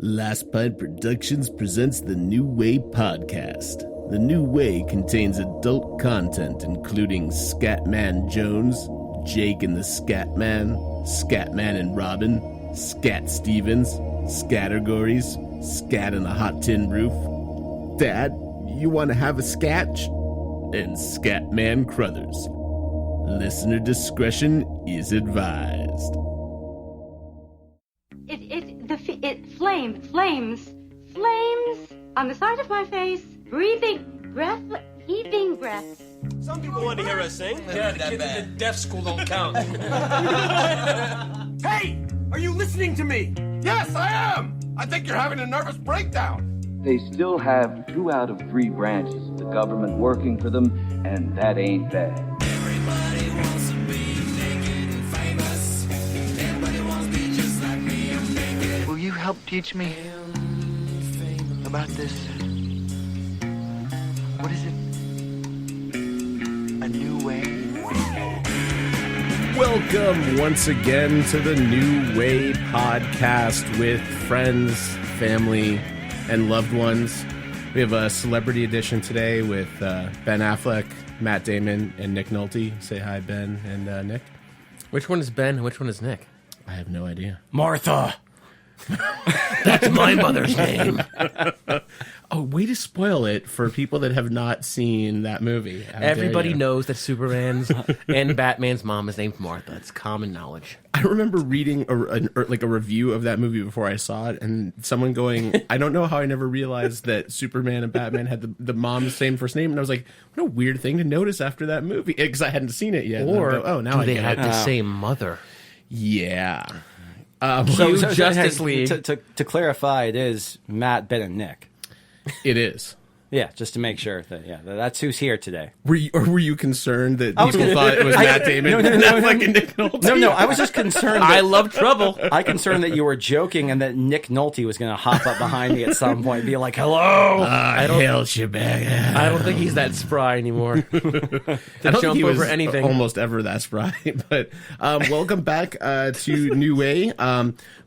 Last Pint Productions presents the New Way podcast. The New Way contains adult content including Scatman Jones, Jake and the Scatman, Scatman and Robin, Scat Stevens, Scattergories, Scat in a Hot Tin Roof, Dad, you want to have a scatch? And Scatman Crothers. Listener discretion is advised. Flames on the side of my face, heaving breaths. Some people want to hear us sing. Yeah, the kids at the deaf school don't count. Hey, are you listening to me? Yes, I am! I think you're having a nervous breakdown. They still have 2 out of 3 branches of the government working for them, and that ain't bad. Everybody wants to be naked and famous. Everybody wants to be just like me and naked. Will you help teach me about this? What is it? A new way? Welcome once again to the New Way podcast with friends, family, and loved ones. We have a celebrity edition today with Ben Affleck, Matt Damon, and Nick Nolte. Say hi, Ben and Nick. Which one is Ben and which one is Nick? I have no idea. Martha. That's my mother's name. Oh, way to spoil it for people that have not seen that movie. How Everybody dare you. knows that Superman's and Batman's mom is named Martha. It's common knowledge. I remember reading a review of that movie before I saw it, and someone going, I don't know how I never realized that Superman and Batman had the mom's same first name. And I was like, what a weird thing to notice after that movie, because I hadn't seen it yet. Or go, now do I they get have it. the same mother? Yeah. Justice League. To clarify, it is Matt, Ben, and Nick. It is. Yeah, just to make sure that's who's here today. Were you concerned that people thought it was Matt Damon? No, Nick Nolte? No, I was just concerned. I love trouble. I concerned that you were joking and that Nick Nolte was going to hop up behind me at some point and be like, "Hello." I held you back. I don't think he's that spry anymore. To I don't jump think he was over anything. almost ever that spry. But welcome back to New Way.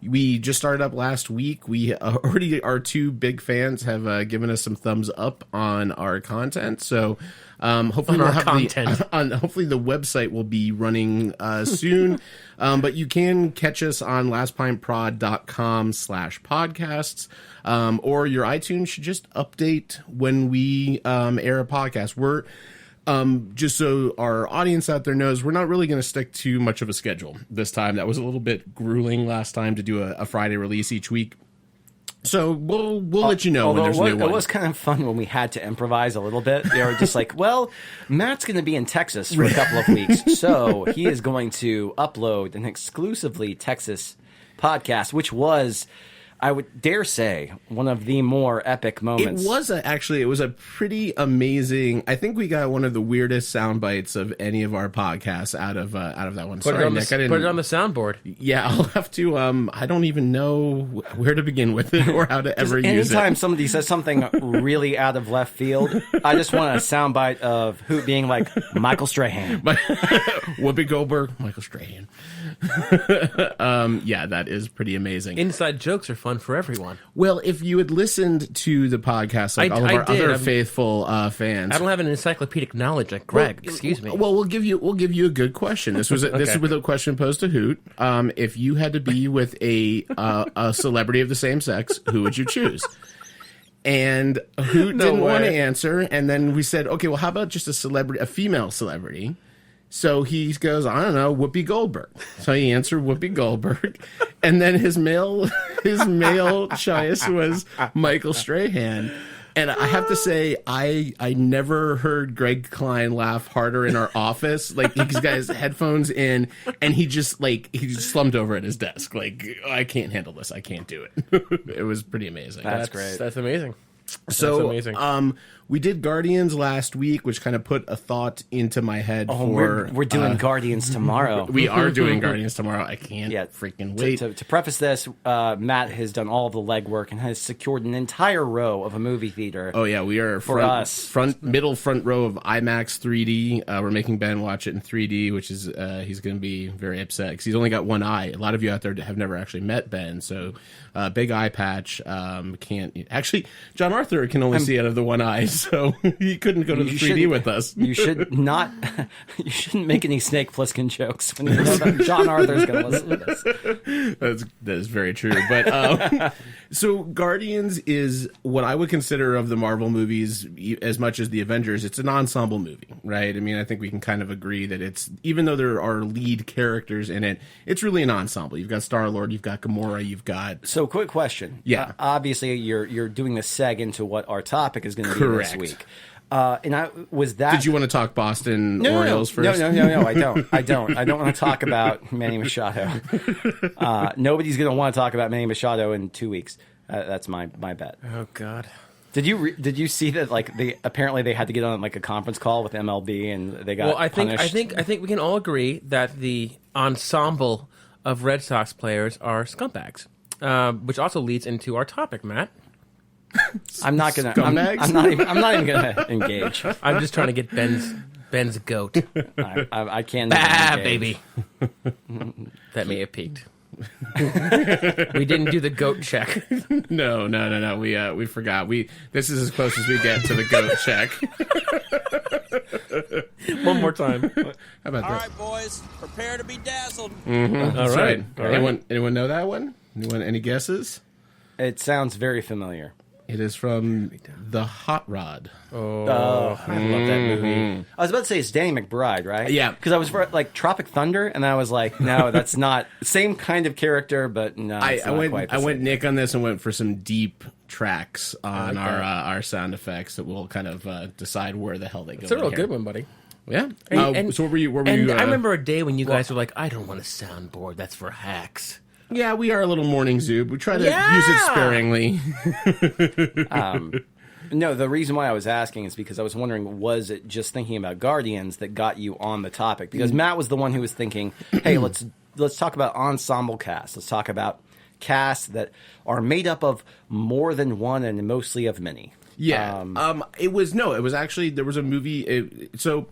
We just started up last week. We already, our 2 big fans have given us some thumbs up on our content. So hopefully On we'll our have content. hopefully the website will be running soon. But you can catch us on lastpintprod.com/podcasts. Or your iTunes should just update when we air a podcast. We're just so our audience out there knows, we're not really going to stick to much of a schedule this time. That was a little bit grueling last time to do a Friday release each week. So we'll let you know when there's a new one. It was kind of fun when we had to improvise a little bit. They were just like, well, Matt's going to be in Texas for a couple of weeks, so he is going to upload an exclusively Texas podcast, which was, I would dare say, one of the more epic moments. It was a pretty amazing. I think we got one of the weirdest sound bites of any of our podcasts out of that one. Put it on the soundboard. Yeah, I'll have to. I don't even know where to begin with it or how to ever use it. Anytime somebody says something really out of left field, I just want a soundbite of Hoot being like Michael Strahan, Whoopi Goldberg, Michael Strahan. Yeah, that is pretty amazing. Inside jokes are fun for everyone. Well, if you had listened to the podcast like all of our other faithful fans, I don't have an encyclopedic knowledge like Greg. Excuse me. Well, we'll give you a good question. This was this is with a question posed to Hoot. If you had to be with a celebrity of the same sex, who would you choose? And Hoot didn't want to answer, and then we said, okay, well, how about just a female celebrity? So he goes, I don't know, Whoopi Goldberg. So he answered Whoopi Goldberg, and then his male choice was Michael Strahan. And I have to say, I never heard Greg Klein laugh harder in our office. Like, he's got his headphones in, and he slumped over at his desk. Like, I can't handle this. I can't do it. It was pretty amazing. That's great. That's amazing. So, amazing. We did Guardians last week, which kind of put a thought into my head We're doing Guardians tomorrow. We are doing Guardians tomorrow. I can't freaking wait. To preface this, Matt has done all of the legwork and has secured an entire row of a movie theater. Oh yeah, we are middle front row of IMAX 3D. We're making Ben watch it in 3D, which is he's going to be very upset because he's only got one eye. A lot of you out there have never actually met Ben, so big eye patch. Can't actually. John Arthur can only see out of the one eye, so he couldn't go to the 3D with us. You should not. You shouldn't make any Snake Plissken jokes when you know that John Arthur's going to listen to this. That is very true. But so Guardians is what I would consider of the Marvel movies, as much as the Avengers. It's an ensemble movie, right? I mean, I think we can kind of agree that it's, even though there are lead characters in it, it's really an ensemble. You've got Star-Lord, you've got Gamora, you've got. So, quick question. Yeah. Obviously, you're doing the seg into what our topic is going to be this week. Did you want to talk Boston Orioles first? No, I don't. I don't want to talk about Manny Machado. Nobody's going to want to talk about Manny Machado in 2 weeks. That's my bet. Oh God. Did you see that? Like, they had to get on like a conference call with MLB and they got punished? I think we can all agree that the ensemble of Red Sox players are scumbags, which also leads into our topic, Matt. I'm not even gonna engage. I'm just trying to get Ben's goat. I can't. Baby. That may have peaked. We didn't do the goat check. No. We forgot. This is as close as we get to the goat check. One more time. How about that? All right, boys, prepare to be dazzled. Mm-hmm. All right. Anyone know that one? Any guesses? It sounds very familiar. It is from The Hot Rod. Oh, I love that movie. I was about to say it's Danny McBride, right? Yeah. Because I was for like Tropic Thunder, and I was like, no, that's not same kind of character, but no, it's not quite the I went same. Nick on this and went for some deep tracks on our sound effects that will kind of decide where the hell they go. It's a real good one, buddy. Yeah. And, so where were you? I remember a day when you guys were like, I don't want a soundboard. That's for hacks. Yeah, we are a little morning zoo. We try to use it sparingly. No, the reason why I was asking is because I was wondering, was it just thinking about Guardians that got you on the topic? Because Matt was the one who was thinking, hey, let's talk about ensemble casts. Let's talk about casts that are made up of more than one and mostly of many. Yeah. It was actually, there was a movie. So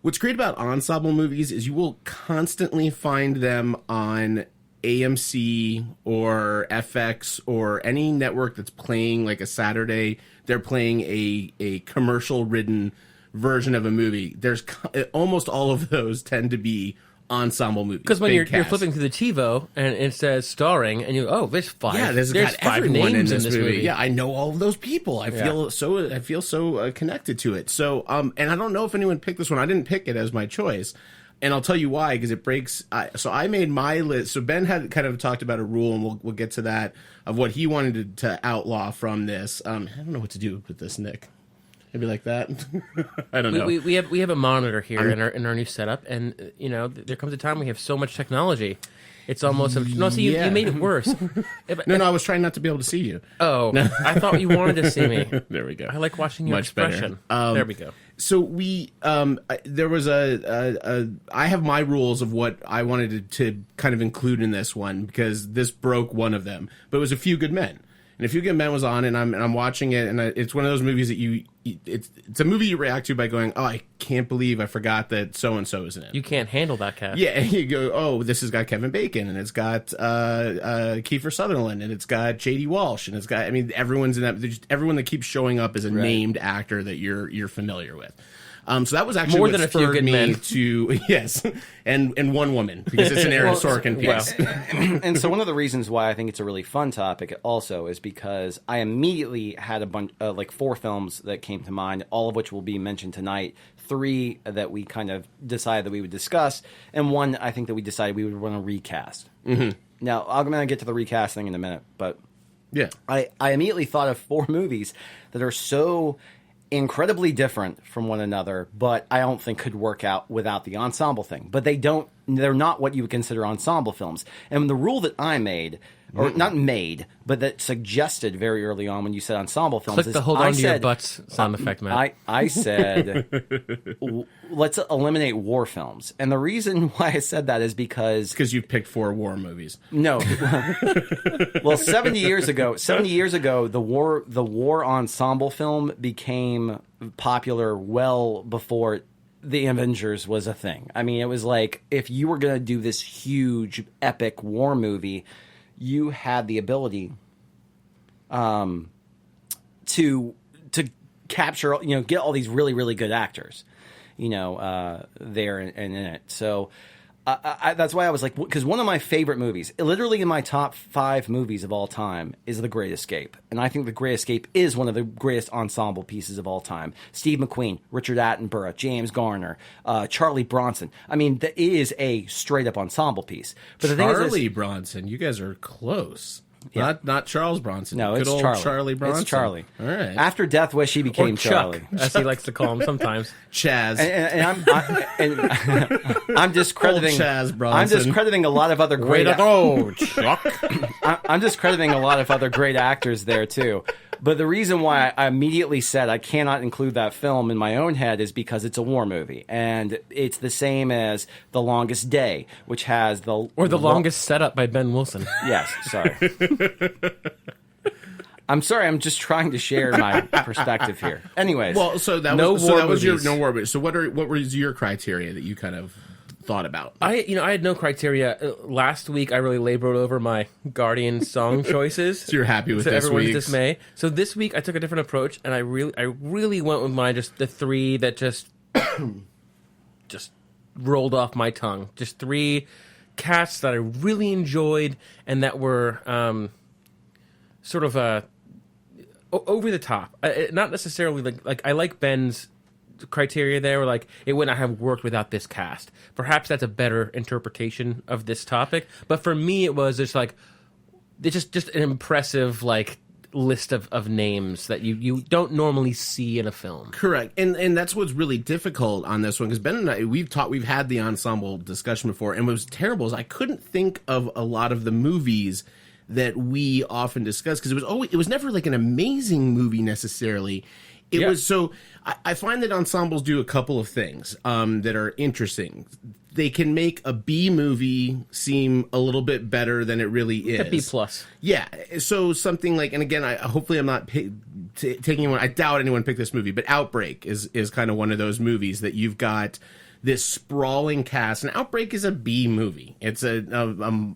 what's great about ensemble movies is you will constantly find them on AMC or FX or any network that's playing like a Saturday. They're playing a commercial ridden version of a movie. There's almost all of those tend to be ensemble movies. Because when you're flipping through the TiVo and it says starring, and there's five. Yeah, there's got five names in this movie. Yeah, I know all of those people. I feel so connected to it. So and I don't know if anyone picked this one. I didn't pick it as my choice. And I'll tell you why, because it breaks. So I made my list. So Ben had kind of talked about a rule, and we'll get to that, of what he wanted to outlaw from this. I don't know what to do with this, Nick. Maybe like that. I don't know. We have a monitor here in our new setup, and there comes a time we have so much technology. It's almost you made it worse. No, I was trying not to be able to see you. Oh, no. I thought you wanted to see me. There we go. I like watching your Much expression. There we go. So there was I have my rules of what I wanted to kind of include in this one, because this broke one of them. But it was A Few Good Men. And A Few Good Men was on, and I'm watching it, and it's one of those movies that it's a movie you react to by going, oh, I can't believe I forgot that so-and-so is in it. You can't handle that cast. Yeah, and you go, oh, this has got Kevin Bacon, and it's got Kiefer Sutherland, and it's got J.D. Walsh, and it's got, everyone's in that. Everyone that keeps showing up is a named actor that you're familiar with. So that was actually more what than A Few Good Men to yes, and one woman, because it's an Aaron Sorkin piece. And so one of the reasons why I think it's a really fun topic also is because I immediately had a bunch, like 4 films that came to mind, all of which will be mentioned tonight. 3 that we kind of decided that we would discuss, and 1 I think that we decided we would want to recast. Mm-hmm. Now I'm going to get to the recast thing in a minute, but yeah, I immediately thought of 4 movies that are so incredibly different from one another, but I don't think could work out without the ensemble thing. But they don't they're not what you would consider ensemble films. And the rule that I made, or not made, but that suggested very early on when you said ensemble films, Click is the hold I on to said, your butts sound effect, Matt. I said, let's eliminate war films. And the reason why I said that is because you picked 4 war movies. No. Well, 70 years ago, the war ensemble film became popular well before the Avengers was a thing. I mean, it was like, if you were going to do this huge epic war movie, you had the ability to capture, get all these really, really good actors, there and in it. So that's why I was like, because one of my favorite movies, literally in my top 5 movies of all time, is The Great Escape. And I think The Great Escape is one of the greatest ensemble pieces of all time. Steve McQueen, Richard Attenborough, James Garner, Charlie Bronson. I mean, it is a straight-up ensemble piece. But Charlie Bronson, you guys are close. Yeah. Not Charles Bronson. No, Good it's old Charlie. Bronson. It's Charlie. All right. After Death Wish, he became Or Chuck, Charlie, as he likes to call him sometimes. Chaz. And I'm discrediting Chaz Bronson. I'm discrediting a lot of other great. Way to go, Chuck. I'm discrediting a lot of other great actors there too. But the reason why I immediately said I cannot include that film in my own head is because it's a war movie, and it's the same as The Longest Day, which has the longest setup by Ben Wilson. Yes, sorry. I'm sorry. I'm just trying to share my perspective here. Anyways, Well, so that was your no war movie. So what was your criteria that you kind of thought about? I had no criteria. Last week, I really labored over my Guardian song choices. So you're happy with to this everyone's week's? dismay. So this week, I took a different approach, and I really went with the 3 that just rolled off my tongue. Just 3 casts that I really enjoyed and that were sort of over the top. Not necessarily like I like Ben's criteria there, where like it would not have worked without this cast. Perhaps that's a better interpretation of this topic, but for me it was just like it's just an impressive like list of names that you don't normally see in a film. Correct. And that's what's really difficult on this one, because Ben and I, we've had the ensemble discussion before, and what was terrible is I couldn't think of a lot of the movies that we often discuss, because it was never like an amazing movie necessarily. It was so I find that ensembles do a couple of things that are interesting. They can make a B movie seem a little bit better than it really is. A B plus. Yeah. So something like, and again, hopefully I'm not taking one. I doubt anyone picked this movie, but Outbreak is kind of one of those movies that you've got this sprawling cast. And Outbreak is a B movie. It's a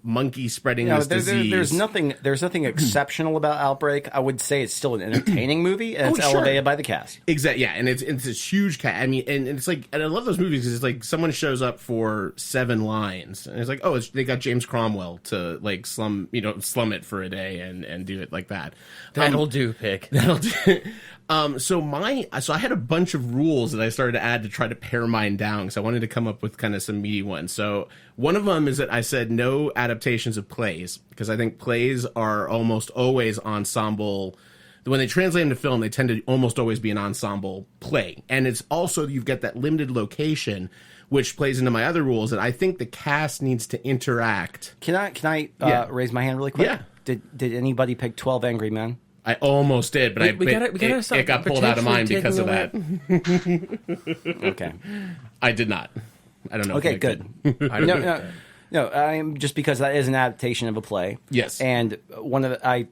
monkey spreading this disease. There's nothing exceptional about Outbreak. I would say it's still an entertaining movie, and it's elevated by the cast. Exactly, yeah, and it's this huge cast. I mean, and it's like, and I love those movies because it's like someone shows up for 7 lines, and it's like, oh, they got James Cromwell to like slum it for a day and do it like that. That'll do, Pig. That'll do. So I had a bunch of rules that I started to add to try to pare mine down, because I wanted to come up with kind of some meaty ones. So one of them is that I said no adaptations of plays, because I think plays are almost always ensemble. When they translate into film, they tend to almost always be an ensemble play. And it's also, you've got that limited location, which plays into my other rules, that I think the cast needs to interact. Can I raise my hand really quick? Yeah. Did anybody pick 12 Angry Men? I almost did, but it got pulled out of mine because of that. Okay. I did not. I don't know. Okay, good. No. Just because that is an adaptation of a play. Yes. And I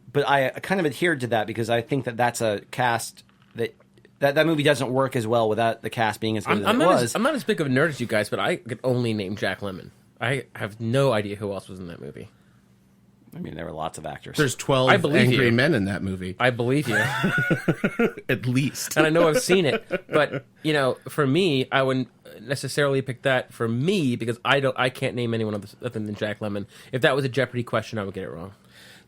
kind of adhered to that because I think that's a cast that movie doesn't work as well without the cast being as good as it was. I'm not as big of a nerd as you guys, but I could only name Jack Lemmon. I have no idea who else was in that movie. I mean, there were lots of actors. There's 12 angry men in that movie. I believe you. At least. And I know I've seen it. But, for me, I wouldn't necessarily pick that for me, because I can't name anyone other than Jack Lemmon. If that was a Jeopardy question, I would get it wrong.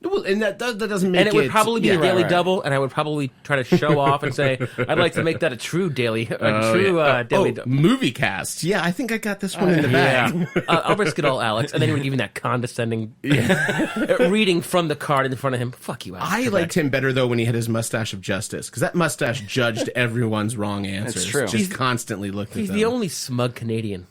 Well, and that doesn't make it... And it would probably be a daily double, and I would probably try to show off and say, I'd like to make that a true daily double. Movie cast. Yeah, I think I got this one in the bag. Yeah. I'll risk it all, Alex. And then he would give me that condescending reading from the card in front of him. Fuck you, Alex. I liked him better, though, when he had his mustache of justice, because that mustache judged everyone's wrong answers. That's true. Just constantly looked at them. He's the only smug Canadian.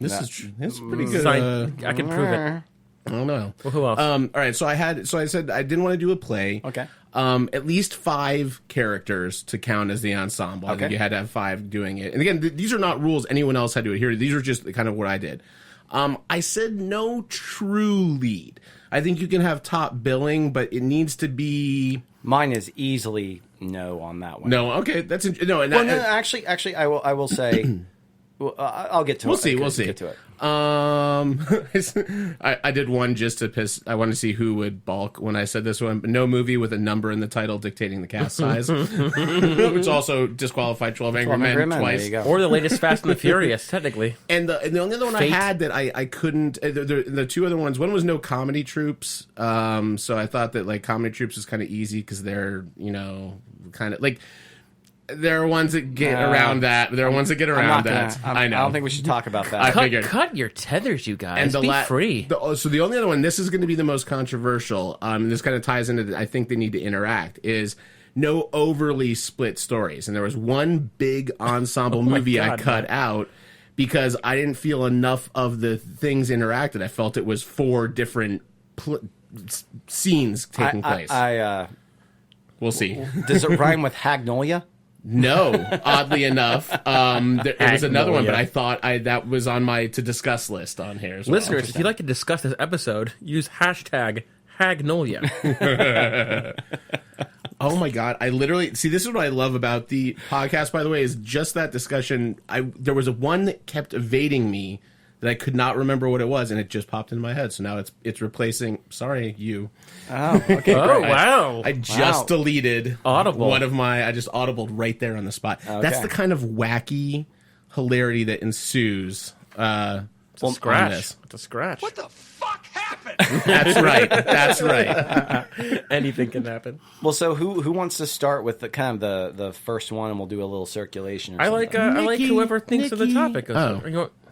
This is pretty good. I can prove it. I don't know. Well, who else? All right, so I said I didn't want to do a play. Okay. At least 5 characters to count as the ensemble. I think you had to have 5 doing it. And again, these are not rules anyone else had to adhere to. These are just kind of what I did. I said no true lead. I think you can have top billing, but it needs to be. Mine is easily no on that one. No, okay, that's no. And Well, no, actually, I will say. Well, I'll get to it. We'll see. Get to it. I did one just to piss. I wanted to see who would balk when I said this one. But no movie with a number in the title dictating the cast size, which also disqualified 12 Angry Men twice. There you go. Or the latest Fast and the Furious, technically. And the only other one Fate. I had that I couldn't. The 2 other ones. One was no comedy troops. So I thought that like comedy troops was kind of easy because they're kind of like. There are ones that get around that. There are ones that get around that. I know. I don't think we should talk about that. Cut your tethers, you guys. And Be free. So the only other one, this is going to be the most controversial. And this kind of ties into. I think they need to interact. Is no overly split stories. And there was one big ensemble movie I cut out because I didn't feel enough of the things interacted. I felt it was 4 different scenes taking place. We'll see. Does it rhyme with Hagnolia? No, oddly enough, there was another one, but I thought that was on my to discuss list on here. As well. Listeners, if you'd like to discuss this episode, use hashtag Hagnolia. Oh my God, I literally see. This is what I love about the podcast. By the way, is just that discussion. There was one that kept evading me that I could not remember what it was, and it just popped into my head. So now it's replacing. Sorry, you. Oh, okay. Oh, wow. I just deleted Audible. one of my. I just audibled right there on the spot. Okay. That's the kind of wacky hilarity that ensues. It's a scratch. It's a scratch. What the fuck happened? That's right. That's right. Anything can happen. Well, so who wants to start with the kind of the first one, and we'll do a little circulation. Or I like whoever thinks of the topic.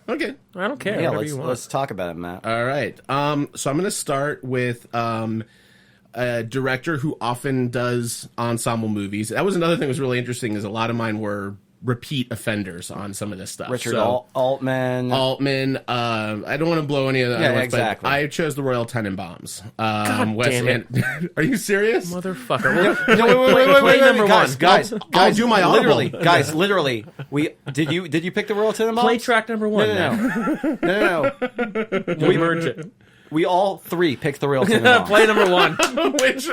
Okay. I don't care. Yeah, whatever you want. let's talk about it, Matt. All right. So I'm going to start with a director who often does ensemble movies. That was another thing that was really interesting is a lot of mine were repeat offenders on some of this stuff. Richard Altman. I don't want to blow any of the other ones, exactly. but I chose the Royal Tenenbaums. God damn it. Are you serious? Motherfucker. Wait, number one. Guys, I'll do my audible. Literally, did you pick the Royal Tenenbaums? Play track number 1. No. We merge it. We all 3 picked the Royal Tenenbaums. Play number 1. Which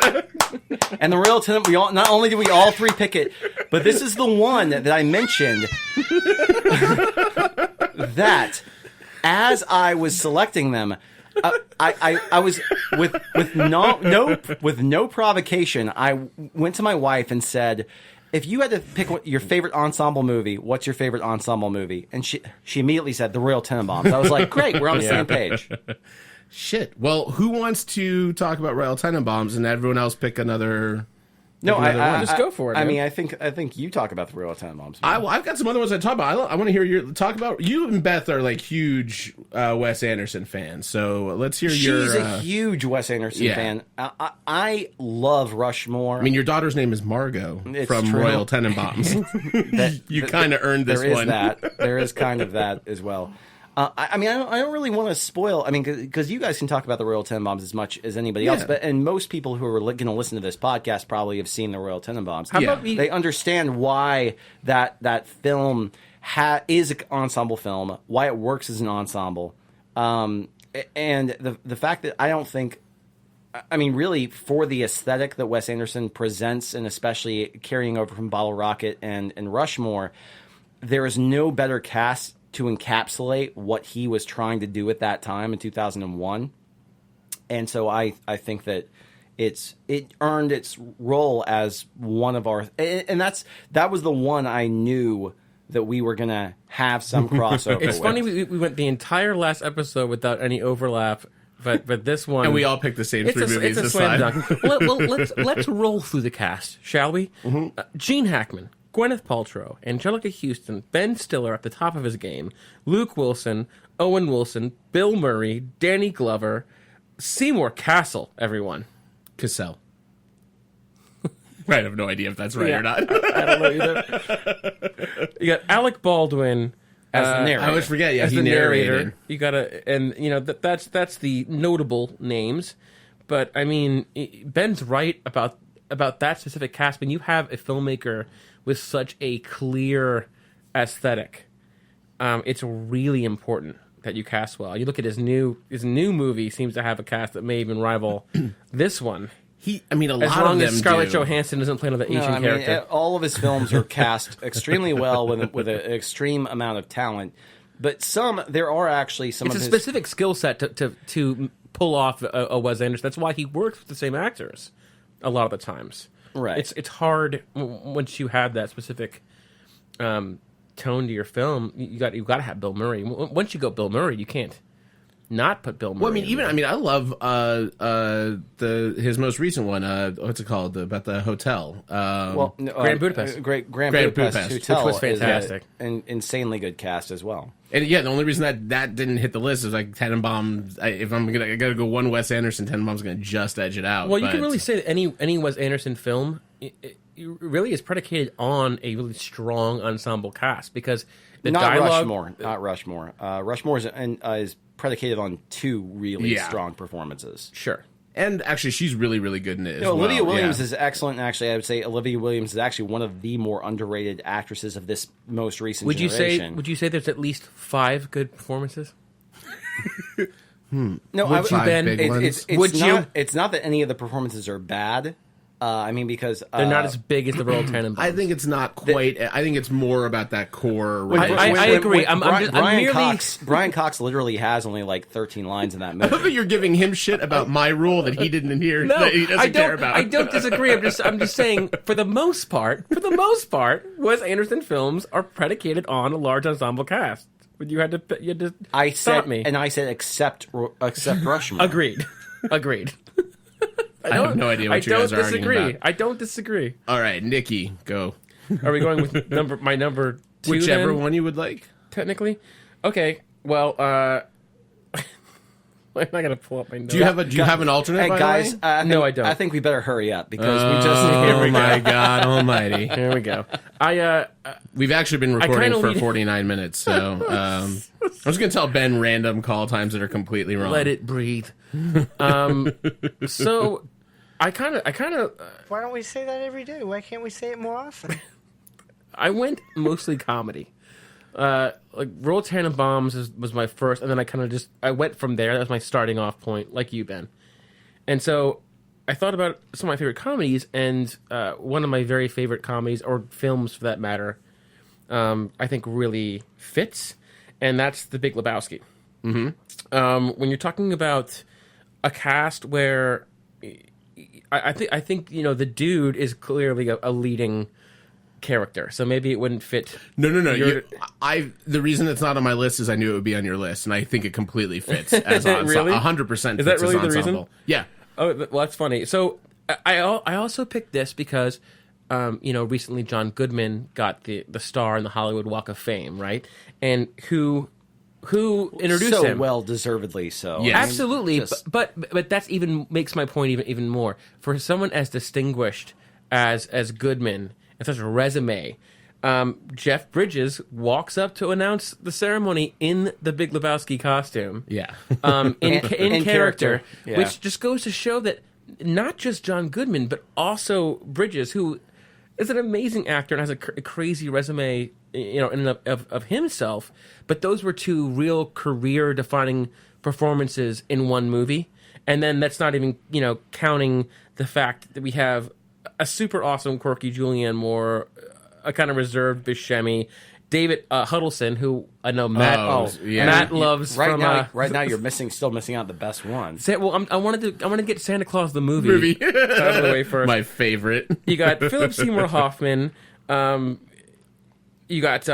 And the Royal Tenenbaums, not only did we all 3 pick it, but this is the one that I mentioned that as I was selecting them, I was with no provocation. I went to my wife and said, if you had to pick your favorite ensemble movie, what's your favorite ensemble movie? And she immediately said the Royal Tenenbaums. I was like, great, we're on the same page. Shit. Well, who wants to talk about Royal Tenenbaums and everyone else pick another? No, Just go for it. I man. mean, I think you talk about the Royal Tenenbaums. I've got some other ones I talk about. I want to hear your talk about. You and Beth are like huge Wes Anderson fans, so let's hear your. She's a huge Wes Anderson fan. I love Rushmore. I mean, your daughter's name is Margot from true. Royal Tenenbaums. You kind of earned this there one. There is kind of that as well. I mean, I don't really want to spoil. I mean, because you guys can talk about the Royal Tenenbaums as much as anybody else, and most people who are going to listen to this podcast probably have seen the Royal Tenenbaums. How about they understand why that film is an ensemble film, why it works as an ensemble, and the fact that I don't think. I mean, really, for the aesthetic that Wes Anderson presents, and especially carrying over from Bottle Rocket and Rushmore, there is no better cast to encapsulate what he was trying to do at that time in 2001. And so I think that it earned its role as one of our, and that was the one I knew that we were going to have some crossover It's funny we went the entire last episode without any overlap, but this one... And we all picked the same 3 movies it's a this slam time. dunk. Let's roll through the cast, shall we? Gene Hackman, Gwyneth Paltrow, Angelica Houston, Ben Stiller at the top of his game, Luke Wilson, Owen Wilson, Bill Murray, Danny Glover, Seymour Cassel, everyone. Cassell. I have no idea if that's right or not. I don't know either. You got Alec Baldwin, As the narrator. I always forget. Yeah, as he the narrated. narrator. You gotta, and that's the notable names. But I mean, Ben's right about that specific cast. When you have a filmmaker with such a clear aesthetic, it's really important that you cast well. You look at his new movie seems to have a cast that may even rival this one. A lot As long of them as Scarlett do. Johansson doesn't play another Asian character. All of his films are cast extremely well with an extreme amount of talent. But there are actually some It's of a his... specific skill set to pull off a Wes Anderson. That's why he works with the same actors a lot of the times. Right. It's hard once you have that specific tone to your film. You got to have Bill Murray. Once you go Bill Murray, you can't not put Bill Murray. Well, I love his most recent one. What's it called? About the hotel. Grand Budapest. Grand Budapest, Budapest Hotel, which was fantastic. is an insanely good cast as well. And yeah, the only reason that didn't hit the list is like Tenenbaum. If I gotta go one Wes Anderson, Tenenbaum's gonna just edge it out. Well, you can really say that any Wes Anderson film it really is predicated on a really strong ensemble cast because the dialogue. Not Rushmore. Rushmore is predicated on two really strong performances. Sure. And actually, she's really, really good in it as well. Olivia Williams is excellent. And actually, I would say Olivia Williams is actually one of the more underrated actresses of this most recent generation. Would you say there's at least 5 good performances? No, Would you, Ben? It's not that any of the performances are bad. Because they're not as big as the Royal Tenenbaums. I think it's not quite. I think it's more about that core. I agree. Brian Cox literally has only like 13 lines in that movie. I love that you're giving him shit about my rule that he didn't hear. No, that he doesn't care about. I don't disagree. I'm just saying for the most part, Wes Anderson films are predicated on a large ensemble cast. But you had to stop me. And I said except Rushmore. Agreed. I have no idea what you guys are arguing about. I don't disagree. All right, Nikki, go. Are we going with my number 2? Whichever then, one you would like. technically? Okay. Well, I'm not gonna pull up my notes. Do you have an alternate? Hey, by guys, the way? No, I don't. I think we better hurry up because we just. Oh my God Almighty! Here we go. We've actually been recording for need- 49 minutes, so I'm just gonna tell Ben random call times that are completely wrong. Let it breathe. So I kind of. Why don't we say that every day? Why can't we say it more often? I went mostly comedy. Like Royal Tenenbaums was my first, and then I went from there. That was my starting off point, like you, Ben. And so I thought about some of my favorite comedies, and one of my very favorite comedies, or films for that matter, I think really fits, and that's The Big Lebowski. Mm-hmm. When you're talking about a cast where I think the dude is clearly a leading character, so maybe it wouldn't fit. No. The reason it's not on my list is I knew it would be on your list, and I think it completely fits as Really? 100%. Is that really the ensemble. reason? Yeah. Oh, well, that's funny. So I also picked this because recently John Goodman got the star in the Hollywood Walk of Fame, right? And who introduced so him? Well, deservedly so. Yes. Absolutely. But that's even makes my point even more. For someone as distinguished as Goodman and such a resume, Jeff Bridges walks up to announce the ceremony in the Big Lebowski costume. Yeah. In character, yeah. which just goes to show that not just John Goodman, but also Bridges, who is an amazing actor and has a crazy resume, in and of himself. But those were two real career-defining performances in one movie, and then that's not even counting the fact that we have a super awesome, quirky Julianne Moore, a kind of reserved Buscemi, David Huddleston, who I know Matt Matt loves. Right now, you're still missing out the best ones. Well, I wanted to get Santa Claus the movie out of the way first. My favorite. You got Philip Seymour Hoffman. You got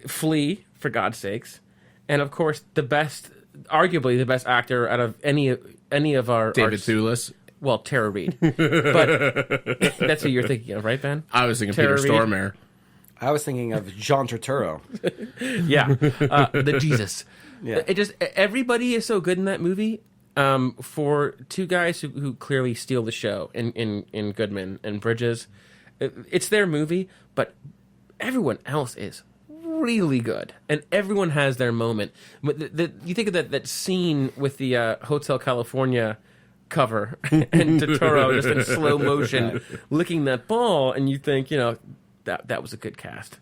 Flea, for God's sakes, and of course arguably the best actor out of any of our David Thewlis. Well, Tara Reid, but that's who you're thinking of, right, Ben? I was thinking Tara Peter Reid? Stormare. I was thinking of John Turturro. Yeah, the Jesus. Yeah. It just everybody is so good in that movie. For two guys who clearly steal the show in Goodman and Bridges, it's their movie, but everyone else is really good, and everyone has their moment. But you think of that scene with the Hotel California cover and Totoro just in slow motion licking that ball, and you think, that was a good cast.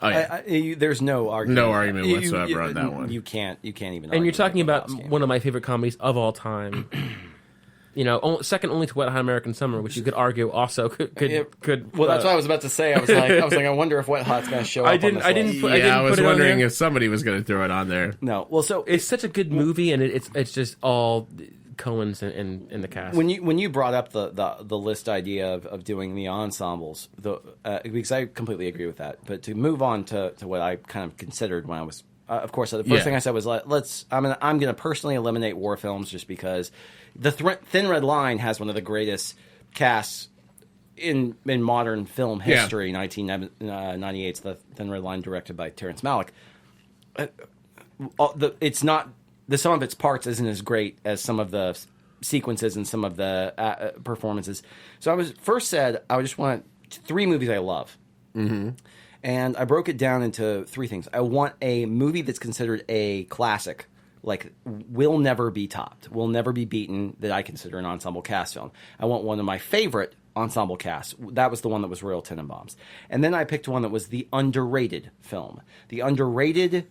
Oh, yeah. There's no argument. No argument whatsoever on that one. You can't even. And you're talking about one of my favorite comedies of all time. Second only to Wet Hot American Summer, which you could argue also could. Well, that's what I was about to say. I was like, I wonder if Wet Hot's going to show up. I was wondering if somebody was going to throw it on there. No, well, so it's such a good movie, and it's just all Cohen's in the cast. When you brought up the list idea of doing the ensembles, because I completely agree with that. But to move on to what I kind of considered when I was, of course, the first thing I said was I'm going to personally eliminate war films just because the Thin Red Line has one of the greatest casts in modern film history. 1998's The Thin Red Line, directed by Terrence Malick. It's not. The sum of its parts isn't as great as some of the sequences and some of the performances. So I just want 3 movies I love. Mm-hmm. And I broke it down into 3 things. I want a movie that's considered a classic, like will never be topped, will never be beaten, that I consider an ensemble cast film. I want one of my favorite ensemble casts. That was the one that was Royal Tenenbaums. And then I picked one that was the underrated film. The underrated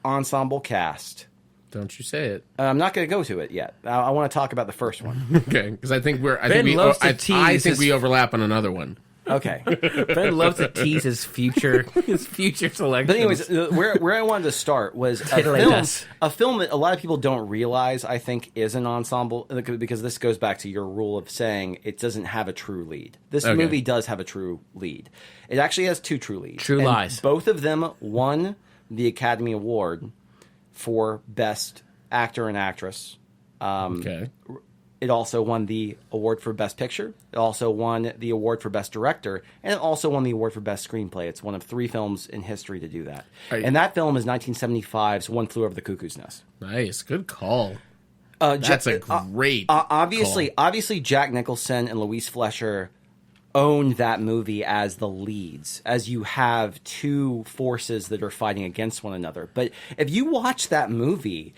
ensemble cast. Don't you say it. I'm not going to go to it yet. I want to talk about the first one. Okay, because I think I think we overlap on another one. Okay. Ben loves to tease his future selections. But anyways, where I wanted to start was a film that a lot of people don't realize, I think, is an ensemble, because this goes back to your rule of saying it doesn't have a true lead. This movie does have a true lead. It actually has 2 true leads. True lies. Both of them won the Academy Award for Best Actor and Actress. It also won the award for Best Picture. It also won the award for Best Director. And it also won the award for Best Screenplay. It's one of 3 films in history to do that. And that film is 1975's One Flew Over the Cuckoo's Nest. Nice. Good call. That's a great call. Obviously, Jack Nicholson and Louise Fletcher owned that movie as the leads, as you have 2 forces that are fighting against one another. But if you watch that movie,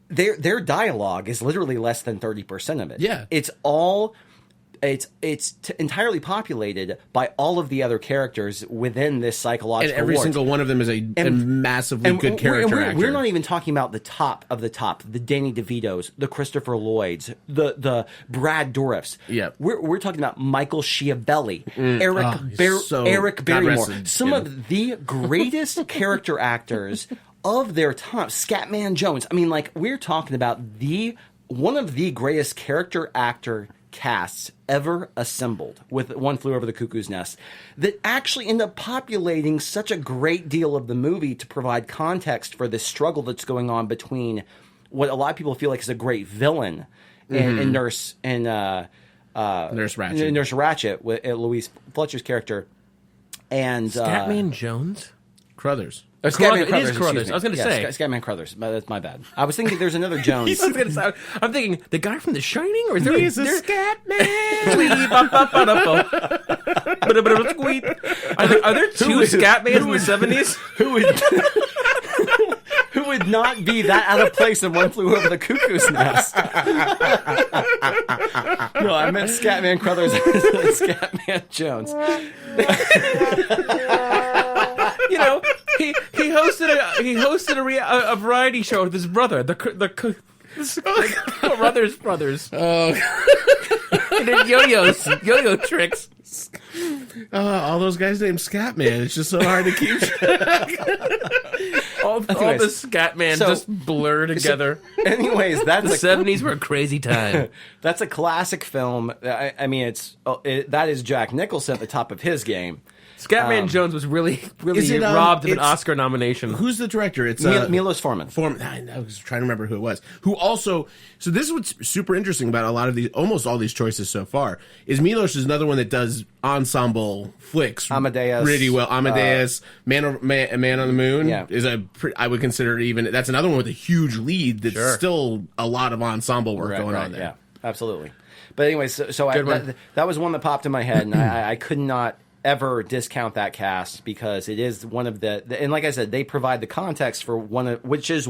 their dialogue is literally less than 30% of it. Yeah. It's all entirely populated by all of the other characters within this psychological and every war. single one of them is a massively good character actor. We're not even talking about the top of the top, the Danny DeVitos, the Christopher Lloyds, the Brad Dourifs. Yeah. We're talking about Michael Schiavelli, Eric God Barrymore, rest some of the greatest character actors of their time. Scatman Jones. I mean, we're talking about one of the greatest character actor casts ever assembled with One Flew Over the Cuckoo's Nest that actually end up populating such a great deal of the movie to provide context for this struggle that's going on between what a lot of people feel like is a great villain in Nurse Ratched with Louise Fletcher's character and Scatman Jones? Crothers. Scatman It is Crothers. I was going to say. Scatman Crothers. That's my bad. I was thinking there's another Jones. I'm thinking, the guy from The Shining? Or is there He's a Scatman! Are there 2 Scatmans in the 70s? Who would not be that out of place in One Flew Over the Cuckoo's Nest? No, I meant Scatman Crothers and Scatman Jones. He hosted a variety show with his brother, the brothers. Oh, He did yo-yo tricks. all those guys named Scatman. It's just so hard to keep track. all the Scatman just blur together. Anyways, The 70s were a crazy time. That's a classic film. I mean, that is Jack Nicholson at the top of his game. Scatman Jones was really robbed of an Oscar nomination. Who's the director? It's Milos Forman. I was trying to remember who it was. Who also? So this is what's super interesting about a lot of these, almost all these choices so far. Is Milos is another one that does ensemble flicks Amadeus, really well. Amadeus, Man on the Moon, yeah. is I would consider even that's another one with a huge lead. That's still a lot of ensemble work going on there. Yeah, absolutely. But anyways, so that was one that popped in my head, and I could not ever discount that cast because it is one of the and like I said, they provide the context for which is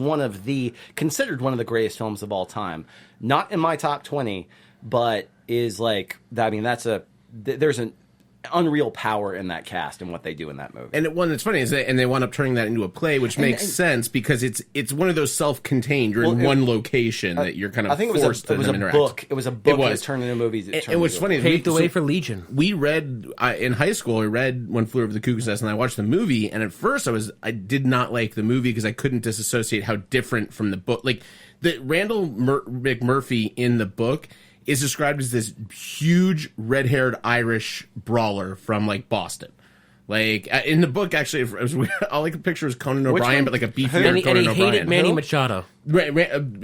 considered one of the greatest films of all time. Not in my top 20, but is like, I mean, there's an unreal power in that cast and what they do in that movie. And it's funny is and they wound up turning that into a play, which makes sense because it's one of those self-contained. You're in one location that you're kind of forced to interact. It was a book. It was turned into movies. And what's funny is paved the way for Legion. We read in high school. I read One Flew Over the Cuckoo's Nest, and I watched the movie. And at first, I did not like the movie because I couldn't disassociate how different from the book. Like the Randall McMurphy in the book is described as this huge red-haired Irish brawler from like Boston. Like in the book, actually, it was weird. All I could picture was Conan O'Brien, but like a beefier Conan O'Brien. And he hated Manny Machado.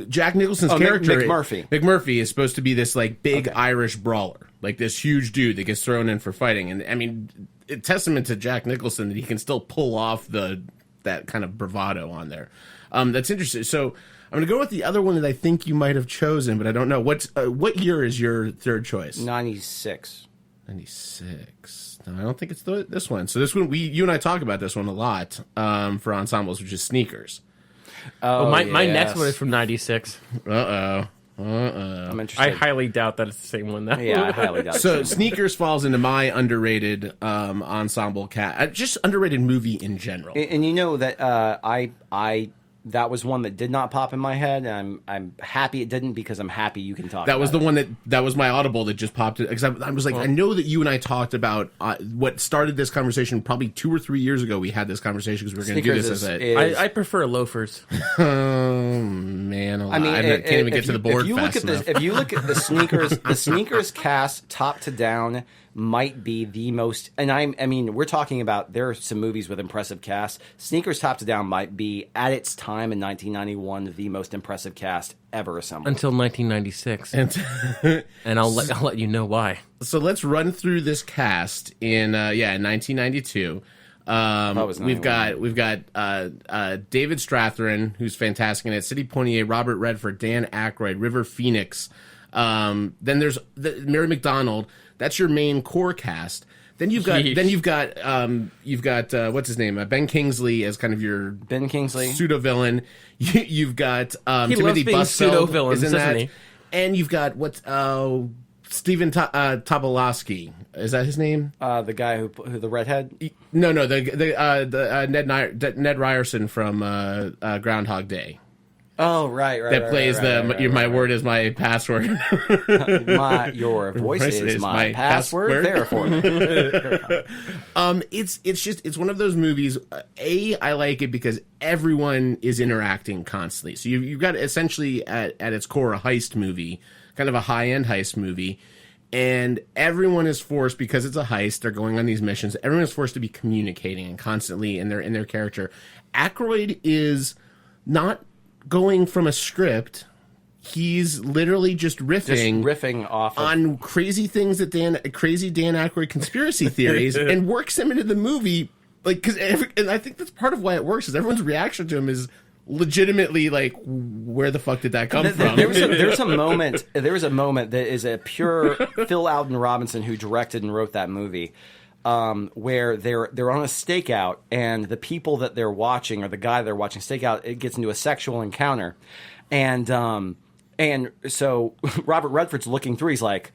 Jack Nicholson's character, McMurphy, is supposed to be this like big Irish brawler, like this huge dude that gets thrown in for fighting. And I mean, a testament to Jack Nicholson that he can still pull off that kind of bravado on there. That's interesting. So I'm going to go with the other one that I think you might have chosen, but I don't know. What year is your third choice? 96. 96. No, I don't think it's this one. So this one, you and I talk about this one a lot for Ensembles, which is Sneakers. My next one is from 96. I'm interested. I highly doubt that it's the same one, though. Yeah, I highly doubt it. So Sneakers falls into my underrated ensemble just underrated movie in general. And you know that I that was one that did not pop in my head, and I'm happy it didn't because I'm happy you can talk that about was the it. one that was my audible that just popped it because I was like, I know that you and I talked about what started this conversation probably 2 or 3 years ago. We had this conversation because we were going to do this I prefer loafers. Oh man, I can't even get to the board fast enough. If you look at the Sneakers cast top to down might be the most, and I mean, we're talking about there are some movies with impressive casts. Sneakers top to down might be at its time in 1991 the most impressive cast ever assembled until 1996, and I'll let you know why. So let's run through this cast in 1992. We've got David Strathairn, who's fantastic in it, Sidney Poitier, Robert Redford, Dan Aykroyd, River Phoenix. Then there's Mary McDonald. That's your main core cast. Then you've got what's his name? Ben Kingsley as kind of your pseudo villain. You've got Timothy Busfield is in that, and you've got Stephen Tobolowsky. Is that his name? The guy who the redhead? No, the Ned Ryerson from Groundhog Day. Oh, right. That plays my word is my password. Your voice is my password. Therefore, it's one of those movies. I like it because everyone is interacting constantly. So you've got essentially at its core a heist movie, kind of a high end heist movie, and everyone is forced because it's a heist. They're going on these missions. Everyone is forced to be communicating and constantly in their character. Aykroyd is not going from a script. He's literally just riffing off on crazy things that Dan Aykroyd conspiracy theories and works them into the movie. Like, and I think that's part of why it works is everyone's reaction to him is legitimately like, where the fuck did that come from? There was a moment that is a pure Phil Alden Robinson who directed and wrote that movie. Where they're on a stakeout and the people that they're watching or the guy they're watching stakeout, it gets into a sexual encounter, and so Robert Redford's looking through. He's like,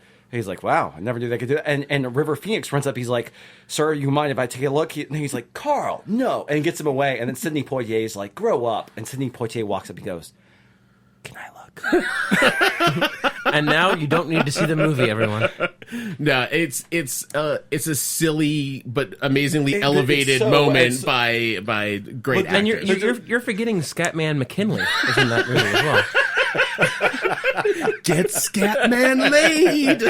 wow, I never knew they could do that. And River Phoenix runs up. He's like, sir, you mind if I take a look? And he's like, Carl, no, and gets him away. And then Sidney Poitier is like, grow up. And Sidney Poitier walks up and goes, can I look? And now you don't need to see the movie, everyone. No, it's a silly but amazingly elevated moment by great actors. And you're forgetting Scatman McKinley is in that movie as well. Get Scatman laid.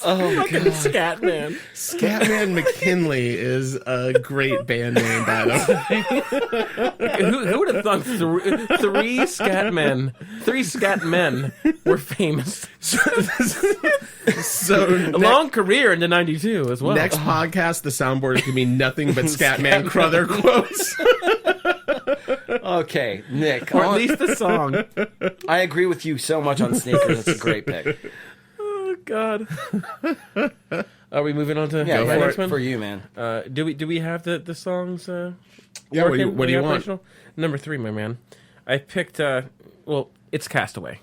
Oh, fucking God. Scatman McKinley is a great band name, by the way. Who would have thought three Scatmen were famous? So a long career into 92 as well. Next podcast, the soundboard is going to be nothing but Scatman Crother quotes. Okay, Nick. Or at least the song. I agree with you so much on Sneakers. It's a great pick. God. Are we moving on to Yeah, my next one? for you, man. Do we have the songs? Yeah, what do you want? Number 3, my man. I picked. It's Castaway.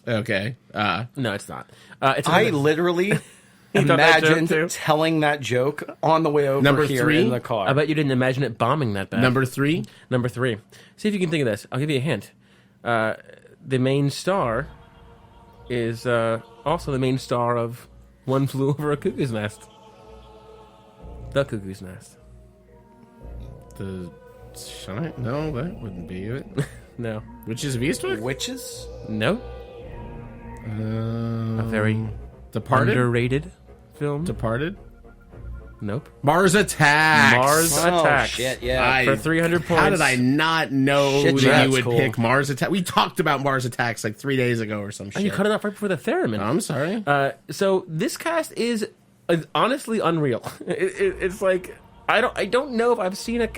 Okay. No, it's not. It's I literally imagined telling that joke on the way over Number here 3? in the car. I bet you didn't imagine it bombing that bad. Number 3? Number 3. See if you can think of this. I'll give you a hint. The main star is also the main star of One Flew Over a Cuckoo's Nest. The Cuckoo's Nest. The Shine? No, that wouldn't be it. No. Witches of Eastwick? Witches? No. A very Departed? underrated film. Departed? Nope. Mars Attacks. Mars Attacks. Shit, yeah. For 300 points. How did I not know Shit, that that's you would cool. pick Mars Attacks? We talked about Mars Attacks like 3 days ago or some shit. Oh, you cut it off right before the theremin. I'm sorry. So this cast is honestly unreal. It's like I don't know if I've seen a.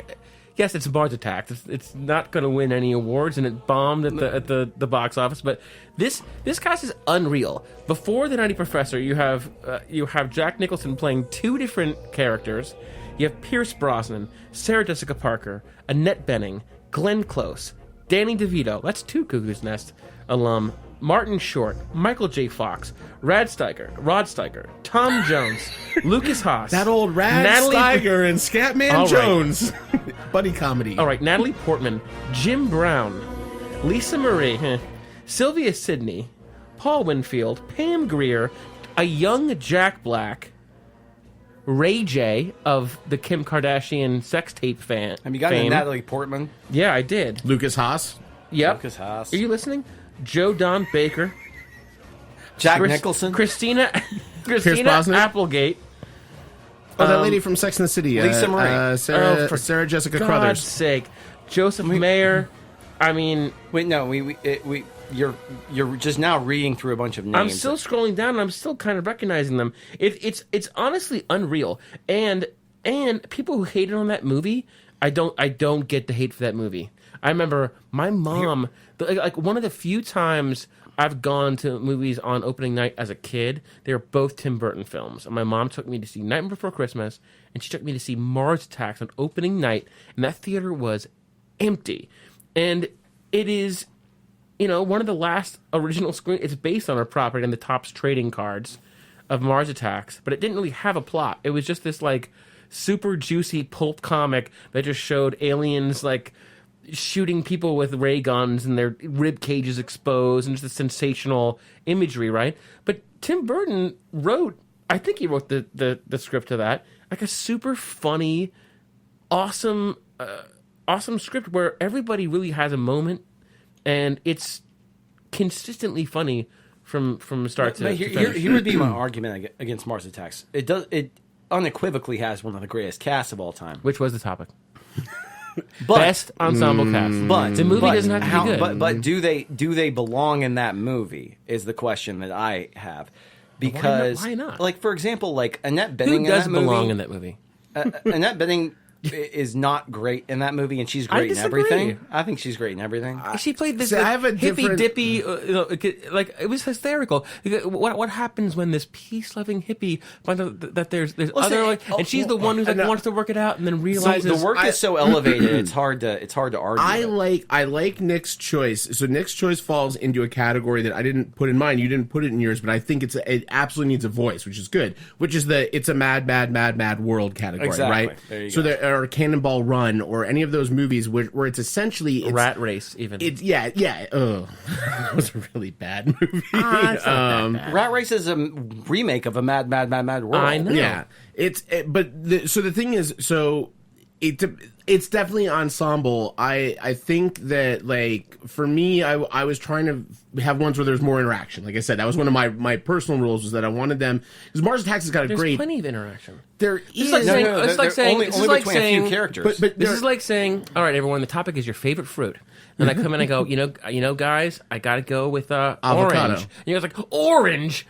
Yes, it's Mars Attacks. It's not going to win any awards, and it bombed at the box office. But this cast is unreal. Before The Nutty Professor, you have Jack Nicholson playing 2 different characters. You have Pierce Brosnan, Sarah Jessica Parker, Annette Bening, Glenn Close, Danny DeVito. That's 2 Cuckoo's Nest alum. Martin Short, Michael J. Fox, Rod Steiger, Tom Jones, Lucas Haas. That old Rad Steiger and Scatman Jones. Buddy comedy. All right, Natalie Portman, Jim Brown, Lisa Marie, Sylvia Sidney, Paul Winfield, Pam Grier, a young Jack Black, Ray J of the Kim Kardashian sex tape fan. Have you got fame. Natalie Portman? Yeah, I did. Lucas Haas. Yep. Lucas Haas. Are you listening? Joe Don Baker. Jack Nicholson? Christina Brosnan? Applegate. Oh, that lady from Sex and the City. Lisa Marie. Sarah Jessica God's Crothers. sake. Joseph Mayer. I mean... Wait, no, you're just now reading through a bunch of names. I'm still scrolling down and I'm still kind of recognizing them. It's honestly unreal. And people who hated on that movie, I don't get the hate for that movie. I remember my mom, like one of the few times I've gone to movies on opening night as a kid, they were both Tim Burton films. And my mom took me to see Nightmare Before Christmas, and she took me to see Mars Attacks on opening night, and that theater was empty. And it is, one of the last original screen. It's based on a property in the Topps trading cards of Mars Attacks, but it didn't really have a plot. It was just this like super juicy pulp comic that just showed aliens like shooting people with ray guns and their rib cages exposed and just the sensational imagery, right? But Tim Burton I think he wrote the script to that, like a super funny, awesome script where everybody really has a moment and it's consistently funny from start to finish. Here would be my argument against Mars Attacks. It unequivocally has one of the greatest casts of all time. Which was the topic. Best ensemble cast. But the movie doesn't have to be good. But do they belong in that movie is the question that I have. Because why not? Like for example, like Annette Bening Who does in that belong movie, in that movie? Annette Bening is not great in that movie, and she's great in everything. I think she's great in everything. She played this I have a hippy different... dippy, like it was hysterical. What happens when this peace loving hippie finds out that there's other, and she's the one who wants to work it out, and then realizes the work is so elevated. It's hard to argue. I like Nick's choice. So Nick's choice falls into a category that I didn't put in mine. You didn't put it in yours, but I think it absolutely needs a voice, which is good. Which is it's a mad world category, exactly. right? There you so go. Or Cannonball Run, or any of those movies where it's essentially Rat Race, even. Yeah. That was a really bad movie. Rat Race is a remake of a mad world. I know. Yeah, so the thing is, it's definitely ensemble. I think that, like, for me, I was trying to have ones where there's more interaction. Like I said, that was one of my personal rules, was that I wanted them, because Mars Attacks has got a There's great... plenty of interaction. There is... It's like saying only between a few characters. But this is like saying, all right, everyone, the topic is your favorite fruit. And I come in and I go, you know, guys, I got to go with Avocado. orange. And you're like, orange?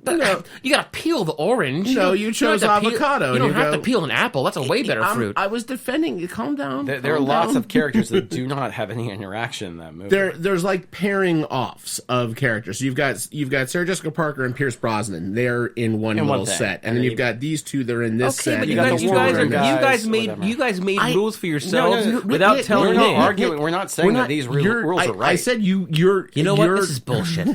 You gotta peel the orange. No, you chose don't have to avocado, You don't and have you to go- peel an apple. That's a way better fruit. I was defending you. Calm down. There are lots of characters that do not have any interaction in that movie. There's like pairing offs of characters. So you've got Sarah Jessica Parker and Pierce Brosnan. They're in one little thing. set, and then you've got these two that are in this set. But you got the Warner guys, you guys made rules for yourselves No, without telling We're me. not arguing. We're not saying that these rules are right. I said you're. You know what? This is bullshit.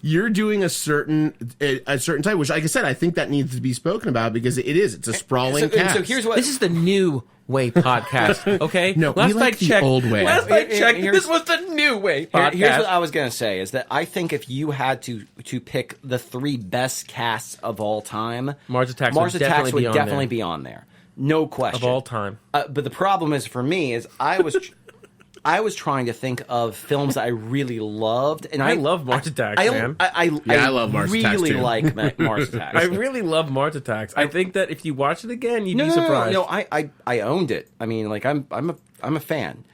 You're doing a certain type, which, like I said, I think that needs to be spoken about because it's a sprawling cast. So here's what This is the new way podcast. Okay. No, we like the old way. Last I checked, this was the new way podcast. Here's what I was gonna say is that I think if you had to pick the 3 best casts of all time, Mars Attacks would definitely definitely be on there. No question. Of all time. But the problem is for me is I was trying to think of films that I really loved, and I love Mars Attacks, man. I love Mars Attacks, really too. like Mars Attacks. I really love Mars Attacks. I think that if you watch it again, you'd be surprised. No, I owned it. I mean, like I'm a fan.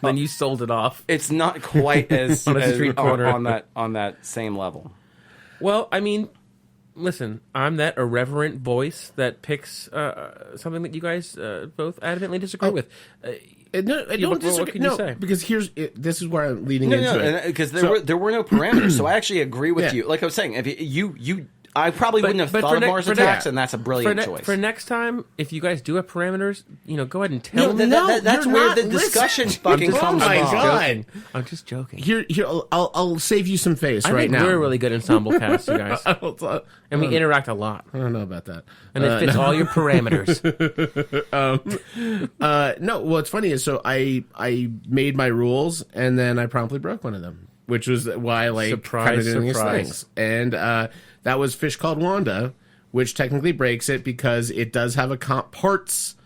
Then you sold it off. It's not quite as On a street corner. on that same level. Well, I mean, listen, I'm that irreverent voice that picks something that you guys both adamantly disagree with. No, I don't disagree. What can you say? Because this is where I'm leading into it. Because there were no parameters, so I actually agree with you. Like I was saying, if you I probably wouldn't have thought of Mars Attacks, and that's a brilliant choice. For next time, if you guys do have parameters, go ahead and tell me. That's where the discussion fucking comes from. God. I'm just joking. Here, I'll save you some face I right think now. we're a really good ensemble cast, you guys. And we interact a lot. I don't know about that. And it fits all your parameters. No, what's funny is I made my rules and then I promptly broke one of them, which was why I like kind of doing these things. And that was Fish Called Wanda, which technically breaks it because it does have parts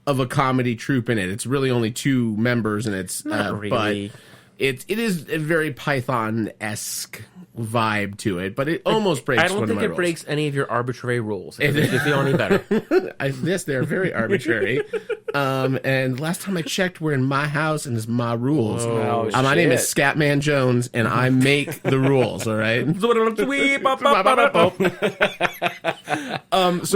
of a comedy troupe in it. It's really only 2 members, and it's Not really. but it is a very Python-esque vibe to it, but it almost breaks. I don't think it breaks any of your arbitrary rules. If it makes you feel any better. They're very arbitrary. And last time I checked, we're in my house and it's my rules. My name is Scatman Jones, and I make the rules. All right. So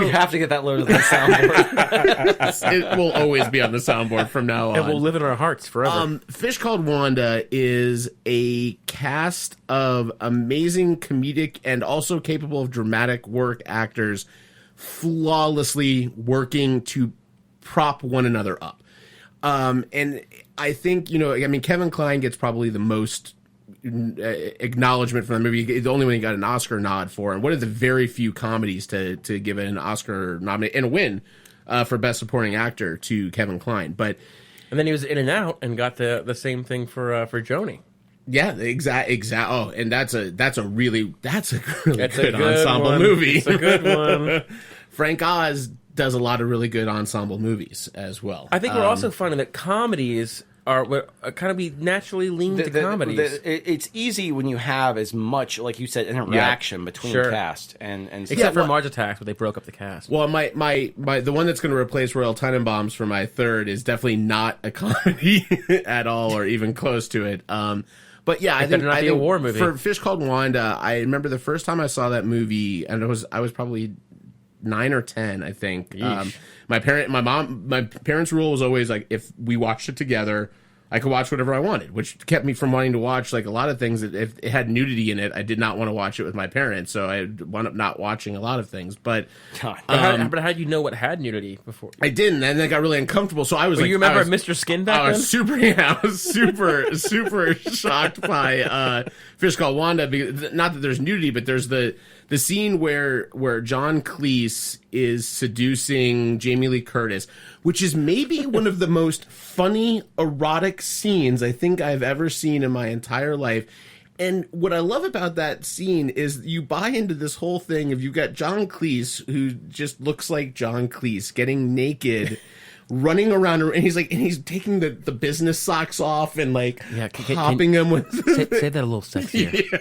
we have to get that loaded on the soundboard. It will always be on the soundboard from now on. It will live in our hearts forever. Fish Called Wanda is a cast of amazing comedic and also capable of dramatic work actors flawlessly working to prop one another up. And I think, Kevin Kline gets probably the most acknowledgement from the movie. The only one he got an Oscar nod for, and one of the very few comedies to give an Oscar nomination and a win for Best Supporting Actor to Kevin Kline. And then he was in and out and got the same thing for Joni. Yeah, exact. Oh, and that's a really good ensemble one. movie. It's a good one. Frank Oz does a lot of really good ensemble movies as well. I think we're also finding that comedies are kind of be naturally lean to comedies. It's easy when you have as much, like you said, interaction between cast and except for Mars Attacks, where they broke up the cast. Well, my the one that's going to replace Royal Tenenbaums for my third is definitely not a comedy at all, or even close to it. But yeah, I think a war movie. For Fish Called Wanda, I remember the first time I saw that movie, and I was probably 9 or 10, I think. My parents' rule was always like, if we watched it together, I could watch whatever I wanted, which kept me from wanting to watch like a lot of things that if it had nudity in it, I did not want to watch it with my parents, so I wound up not watching a lot of things. But but how did you know what had nudity before? I didn't, and then I got really uncomfortable. So I was you remember Mr. Skin back then? I was super shocked by Fish Called Wanda. Because, not that there's nudity, but there's the scene where John Cleese is seducing Jamie Lee Curtis, which is maybe one of the most funny erotic scenes I think I've ever seen in my entire life. And what I love about that scene is you buy into this whole thing of you've got John Cleese, who just looks like John Cleese, getting naked, running around, and he's taking the business socks off and popping them with. Say that a little sexier. Yeah.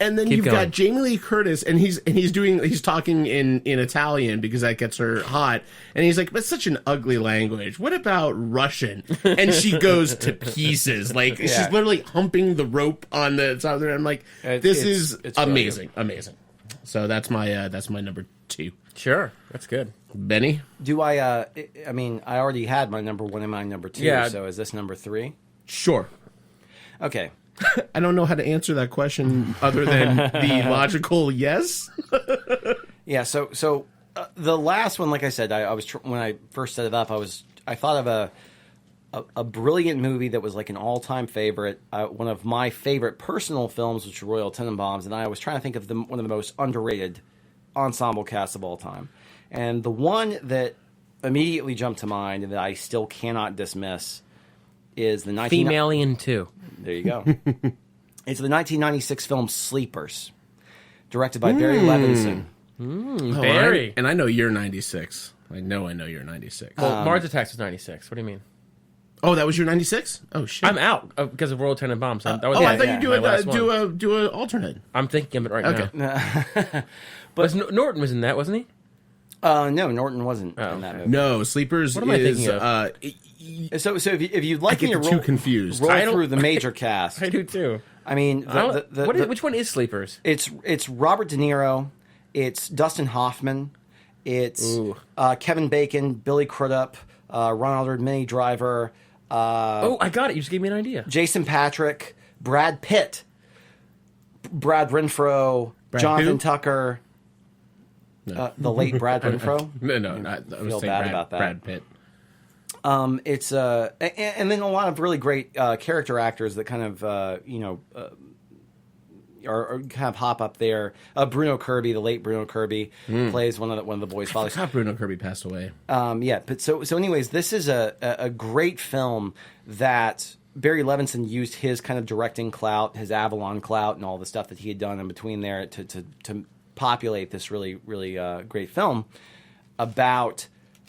And then you've got Jamie Lee Curtis, and he's talking in Italian because that gets her hot. And he's like, "But it's such an ugly language. What about Russian?" And she goes to pieces. She's literally humping the rope on the top of there. I'm like, this is amazing, really amazing. So that's my number 2. Sure, that's good. Benny? Do I mean, I already had my number 1 and my number 2, Yeah. so is this number 3? Sure. Okay. I don't know how to answer that question other than the logical yes. Yeah, so the last one, like I said, I was when I first set it up, I thought of a brilliant movie that was like an all-time favorite, one of my favorite personal films, which is Royal Tenenbaums, and I was trying to think of one of the most underrated ensemble casts of all time. And the one that immediately jumped to mind and that I still cannot dismiss is the Femalian 2. There you go. It's the 1996 film Sleepers, directed by Barry Levinson. Barry. And I know you're 96. I know you're 96. Well, Mars Attacks was 96. What do you mean? Oh, that was your 96? Oh, shit. I'm out because of Royal Tenenbaums. That was I thought you do an alternate. I'm thinking of it right now. But Norton was in that, wasn't he? No, Norton wasn't in that movie. No, Sleepers What am I thinking of? So if you'd like I me get to too confused. roll through the major cast, I do too. I mean, Which one is Sleepers? it's Robert De Niro, it's Dustin Hoffman, it's Kevin Bacon, Billy Crudup, Ronald Minnie Driver. I got it. You just gave me an idea. Jason Patrick, Brad Pitt, Brad Renfro, Jonathan who? Tucker, the late Brad Renfro. I was saying Brad Pitt. It's and then a lot of really great character actors that kind of are kind of hop up there. Bruno Kirby, the late Bruno Kirby, plays one of the boys' fathers. I forgot Bruno Kirby passed away. But so anyways, this is a great film that Barry Levinson used his kind of directing clout, his Avalon clout, and all the stuff that he had done in between there to populate this really great film about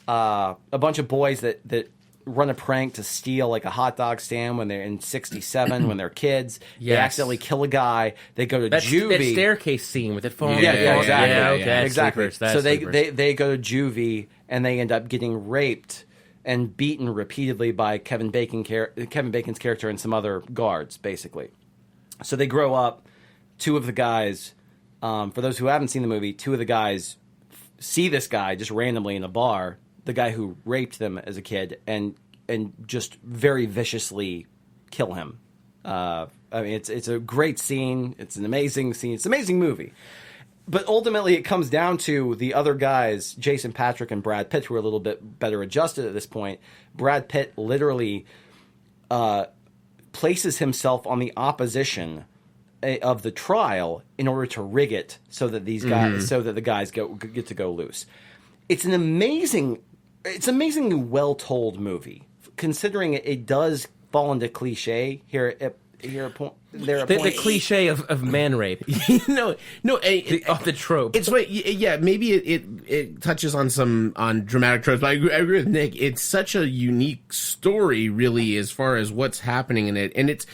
a bunch of boys that run a prank to steal like a hot dog stand when they're in 67 when they're kids. They accidentally kill a guy. They go to juvie. That staircase scene with it falling. Exactly. Yeah, Exactly. Sleepers. So they go to juvie and they end up getting raped and beaten repeatedly by Kevin Bacon's character and some other guards, basically. So they grow up. Two of the guys, for those who haven't seen the movie, two of the guys see this guy just randomly in a bar, the guy who raped them as a kid, and just very viciously kill him. I mean, it's a great scene. It's an amazing scene. It's an amazing movie. But ultimately, it comes down to the other guys, Jason Patrick and Brad Pitt, who are a little bit better adjusted at this point. Brad Pitt literally places himself on the opposition of the trial in order to rig it so that these guys, so that the guys get to go loose. It's amazingly well told movie, considering it does fall into cliche here at point. The cliche of man rape. No, the trope. It's right. Yeah, maybe it touches on dramatic tropes, but I agree with Nick. It's such a unique story, really, as far as what's happening in it, and it's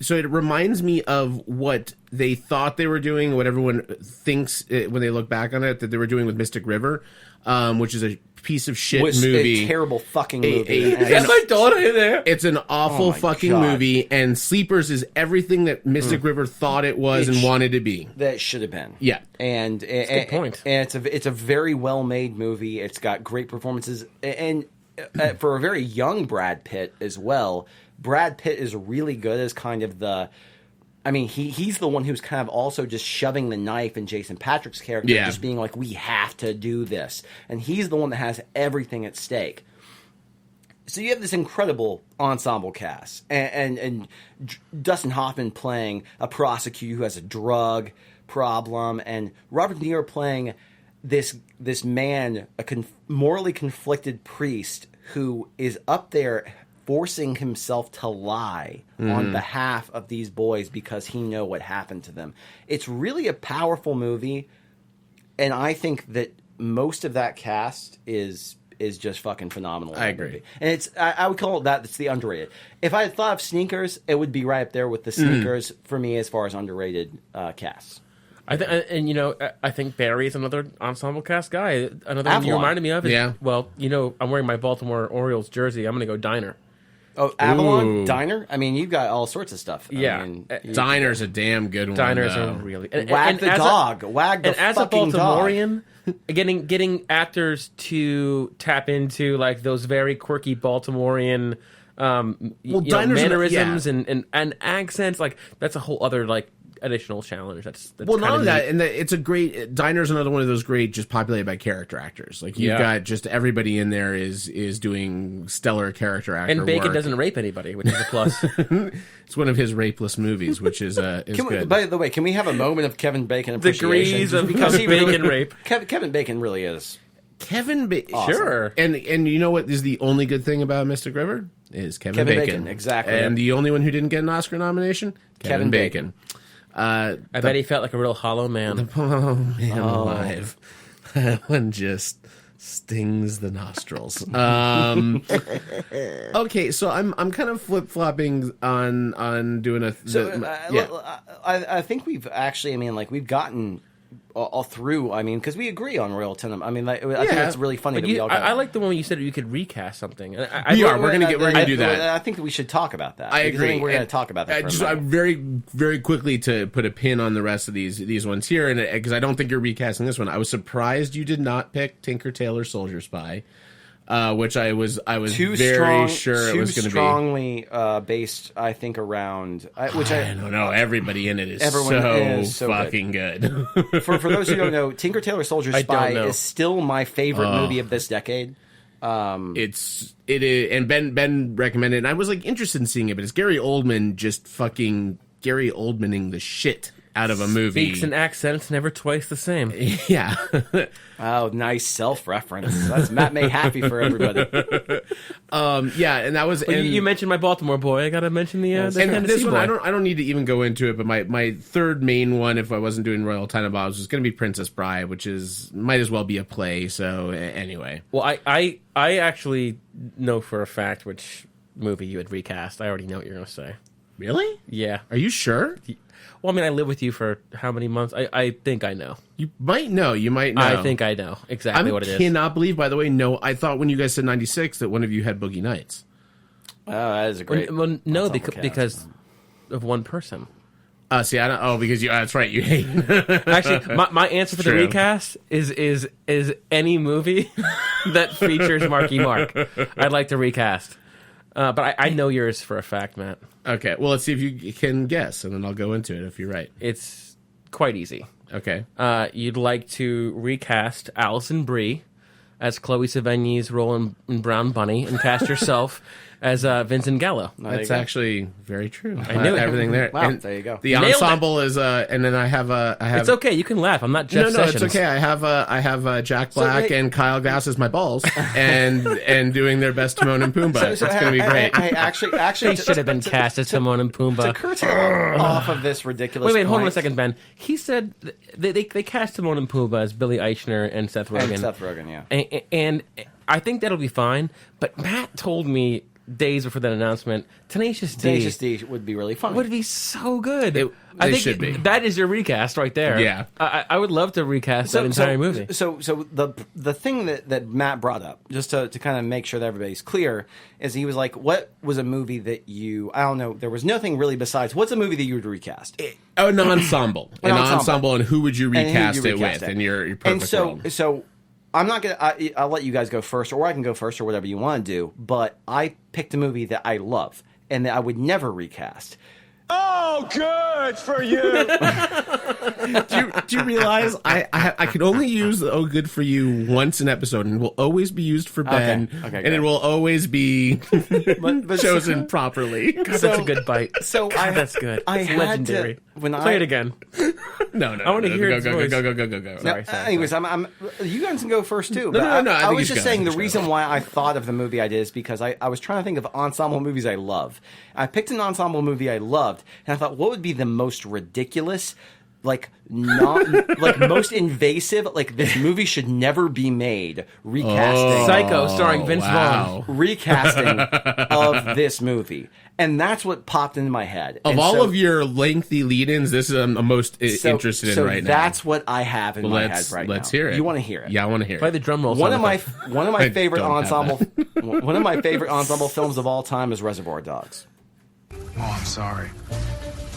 so it reminds me of what they thought they were doing, what everyone thinks when they look back on it that they were doing with Mystic River, which is a piece of shit movie, a terrible fucking movie. That's my daughter in there. It's an awful fucking movie, and Sleepers is everything that Mystic River thought it was and wanted to be. That should have been. Yeah, and that's a good point. And it's a very well made movie. It's got great performances, and for a very young Brad Pitt as well. Brad Pitt is really good as kind of the. I mean, he's the one who's kind of also just shoving the knife in Jason Patrick's character, just being like, we have to do this. And he's the one that has everything at stake. So you have this incredible ensemble cast. And Dustin Hoffman playing a prosecutor who has a drug problem. And Robert De Niro playing this man, a morally conflicted priest who is up there forcing himself to lie on behalf of these boys because he know what happened to them. It's really a powerful movie, and I think that most of that cast is just fucking phenomenal. I agree. Movie. And it's I would call it that. It's the underrated. If I had thought of Sneakers, it would be right up there with the Sneakers for me as far as underrated casts. I think Barry is another ensemble cast guy. Another one you Avalon. reminded me of is, Yeah. well, I'm wearing my Baltimore Orioles jersey. I'm going to go Diner. Oh, Avalon Ooh. Diner. I mean, you've got all sorts of stuff. Yeah. I mean, Diner's a damn good one. Diners though. are really wag the dog. Wag the and as a fucking dog. Baltimorean, getting actors to tap into like those very quirky Baltimorean Diners mannerisms and accents, like that's a whole other like additional challenge. That's Well, not kinda only that, neat. and it's a great Diner's another one of those great, just populated by character actors. Like you've got just everybody in there is doing stellar character actor And Bacon work. doesn't rape anybody, which is a plus. It's one of his rapeless movies, which is good. By the way, can we have a moment of Kevin Bacon appreciation? Degrees of Because he really- Bacon rape. Kevin Bacon really is. Kevin Bacon, Awesome. Sure. and you know what is the only good thing about Mystic River is Kevin Bacon. Exactly. And the only one who didn't get an Oscar nomination, Kevin Bacon. I bet he felt like a real hollow man. Oh man, alive! That one just stings the nostrils. Okay, so I'm kind of flip flopping on doing a. I think we've actually. I mean, like we've gotten all through. I mean, because we agree on Royal Tenenbaums. I mean, like, I think it's really funny But that we all. Got, I like the one you said you could recast something. We're gonna do that. I think that we should talk about that. I Because agree. think we're going to talk about that. For a I minute. very quickly to put a pin on the rest of these ones here, and because I don't think you're recasting this one. I was surprised you did not pick Tinker Tailor Soldier Spy, which I was very sure it was going to be. Strongly based, I think, around which I don't know. Everybody in it is Everyone so fucking good. For those who don't know, Tinker Tailor Soldier Spy is still my favorite movie of this decade. It is, and Ben recommended it, and I was like interested in seeing it, but it's Gary Oldman just fucking Gary Oldmaning the shit out of a movie. Speaks and accents never twice the same. Yeah. Oh, nice self-reference. That's Matt May happy for everybody. Yeah, and that was. And you mentioned my Baltimore boy. I got to mention the and Tennessee this one, boy. I don't need to even go into it, but my third main one, if I wasn't doing Royal Tenenbaums, was going to be Princess Bride, which might as well be a play. So anyway, Well, I actually know for a fact which movie you would recast. I already know what you're going to say. Really? Yeah. Are you sure? Well, I mean, I lived with you for how many months? I think I know. You might know. You might know. I think I know exactly what it is. I cannot believe, by the way, no, I thought when you guys said 96 that one of you had Boogie Nights. Oh, that is a great. Well, no, ensemble because cast. of one person. See, I don't. Oh, because you. That's right. You hate. Actually, my answer for the True. recast is any movie that features Marky Mark. I'd like to recast. But I know yours for a fact, Matt. Okay, well, let's see if you can guess, and then I'll go into it if you're right. It's quite easy. Okay. You'd like to recast Alison Brie as Chloe Sevigny's role in Brown Bunny and cast yourself as Vincent Gallo. That's actually very true. I knew it. Everything there. Wow, And there you go. The You nailed ensemble is, and then I have. It's okay. You can laugh. I'm not Jeff No, Sessions. it's okay. I have Jack Black hey- and Kyle Gass as my balls, and doing their best Timon and Pumbaa. It's going to be great. Hey, actually, He should have been cast as Timon and to Pumbaa. curtail off of this ridiculous. Wait, hold on a point- second, Ben. He said they cast Timon and Pumbaa as Billy Eichner and Seth Rogen. And Seth Rogen, yeah. And I think that'll be fine. But Matt told me days before that announcement, Tenacious D Tenacious D would be really fun. would be so good. They should be. That is your recast right there. Yeah. I would love to recast that entire movie. So the thing that Matt brought up, just to kind of make sure that everybody's clear, is he was like, what was a movie that you, I don't know, there was nothing really besides, what's a movie that you would recast? An ensemble. An ensemble. ensemble, and who would you And who would recast you it recast with it? in your perfect world? So I'm not going to, I'll let you guys go first, or I can go first, or whatever you want to do, but I picked a movie that I love, and that I would never recast. Oh, good for you. Do you realize I can only use the "Oh Good for You" once an episode, and it will always be used for Ben, Okay, and good. it will always be But chosen properly. God, that's a good bite. So God, that's good. I It's had legendary. to, when Play I, it again. No, I wanna hear go, its go, voice. go, go, go, go, go. Sorry. Anyways, I'm. You guys can go first too. But No, I I think was you just should go. saying I the think you reason should. why I thought of the movie I did is because I was trying to think of ensemble movies I love. I picked an ensemble movie I loved, and I thought, what would be the most ridiculous, like not like most invasive. Like this movie should never be made. Recasting Psycho, starring Vince Vaughn. Recasting of this movie, and that's what popped into my head. Of And all so- of your lengthy lead-ins, this is I'm the most interested in right now. That's what I have in my head right now. Let's hear it. You want to hear it? Yeah, I want to hear it. Play the drum roll. One of my I favorite don't have ensemble one of my favorite ensemble films of all time is Reservoir Dogs. Oh, I'm sorry.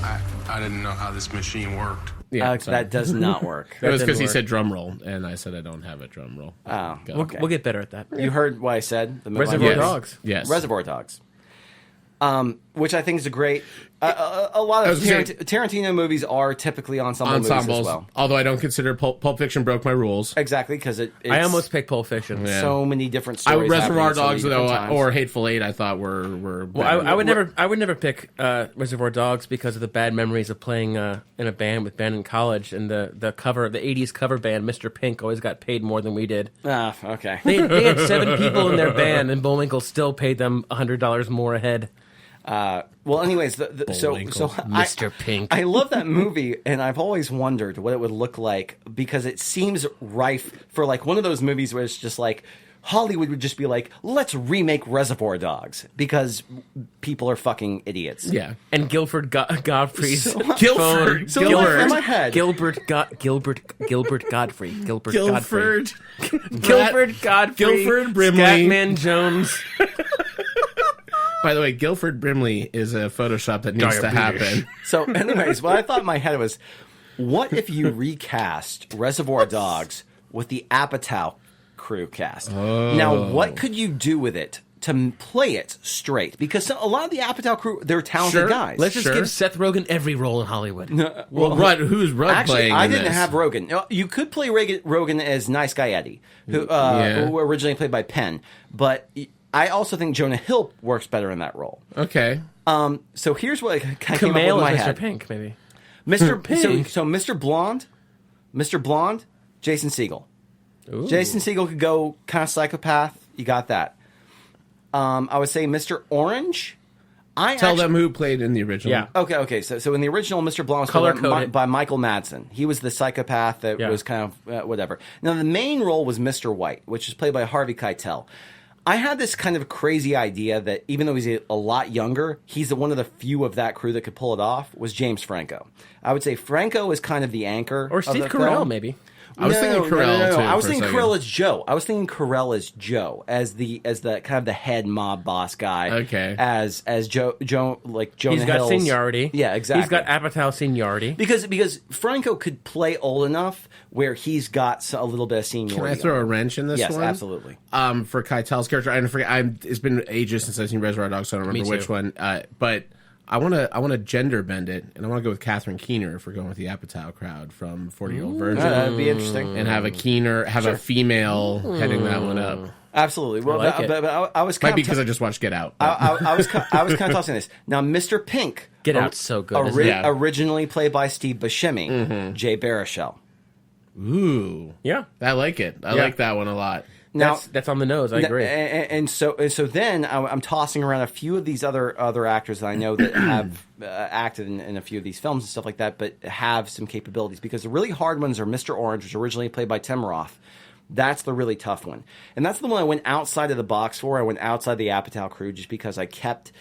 I didn't know how this machine worked. Yeah, That does not work. it was because he work. said drum roll, and I said I don't have a drum roll. Oh, Go. We'll, okay. we'll get better at that. You heard what I said. The Reservoir Yes. Dogs. Yes. Reservoir Dogs. Which I think is a great. A lot of Tarantino movies are typically ensembles as well. Although I don't consider Pulp Fiction broke my rules. Exactly, because it's I almost picked Pulp Fiction. Yeah. so many different stories. Reservoir happening so many Dogs different though, times. or Hateful Eight, I thought were. Well, I would never pick Reservoir Dogs because of the bad memories of playing in a band with Ben in college, and the '80s cover band Mr. Pink always got paid more than we did. Okay. They had 7 people in their band, and Bullwinkle still paid them $100 more a head. Well, anyways, so Mr. Pink. I love that movie, and I've always wondered what it would look like because it seems rife for like one of those movies where it's just like Hollywood would just be like, let's remake Reservoir Dogs people are fucking idiots. Yeah. And Guilford Godfrey's Guilford. phone. So in my head, Gilbert Godfrey. Gilbert Godfrey. Guilford Godfrey. Guilford Brimley. Scatman Jones. By the way, Guilford Brimley is a Photoshop that needs to happen. So, anyways, what I thought in my head was, what if you recast Reservoir Dogs with the Apatow crew cast? Now, what could you do with it to play it straight? Because a lot of the Apatow crew, they're talented guys. Let's just give Seth Rogen every role in Hollywood. Well, who's Rudd Actually, playing? I in didn't this? have Rogen. You could play Rogen as Nice Guy Eddie, who originally played by Penn, but I also think Jonah Hill works better in that role. Okay. So here's what kind of came up with Kumail my is Mr. head. Pink, maybe. Mr. Pink. So Mr. Blonde, Jason Segel. Ooh. Jason Segel could go kind of psychopath. You got that. I would say Mr. Orange. Tell them who played in the original. Yeah. Okay. So in the original, Mr. Blonde was Color-coded. by Michael Madsen. He was the psychopath that was kind of whatever. Now the main role was Mr. White, which is played by Harvey Keitel. I had this kind of crazy idea that even though he's a lot younger, he's one of the few of that crew that could pull it off, was James Franco. I would say Franco is kind of the anchor. Or of Steve the Carell, film. maybe. I was thinking Carell, too, I was for a thinking second. Carell as Joe. I was thinking Carell as Joe, as the kind of the head mob boss guy. Okay. As Joe like Jonah He's got Hill's- seniority. Yeah, exactly. He's got Apatow seniority. because Franco could play old enough where he's got a little bit of seniority. Can I throw a wrench in this Yes, one? absolutely. For Keitel's character, I forget. It's been ages since I've seen Reservoir Dogs, so I don't remember Me which too. one. But I want to gender bend it, and I want to go with Catherine Keener if we're going with the Apatow crowd from 40-Year-Old Virgin, That'd be interesting. and have a Keener, a female heading that one up. Absolutely. Well, like it. but I was Might kind be of because I just watched Get Out. I was kind of tossing this. Now, Mr. Pink. Get Out's so good, isn't it? Yeah. Originally played by Steve Buscemi, Jay Baruchel. Ooh, Yeah. I like it. I like that one a lot. Now, That's on the nose. I agree. And so then I'm tossing around a few of these other actors that I know that have acted in a few of these films and stuff like that, but have some capabilities. Because the really hard ones are Mr. Orange, which was originally played by Tim Roth. That's the really tough one, and that's the one I went outside of the box for. I went outside the Apatow crew just because I kept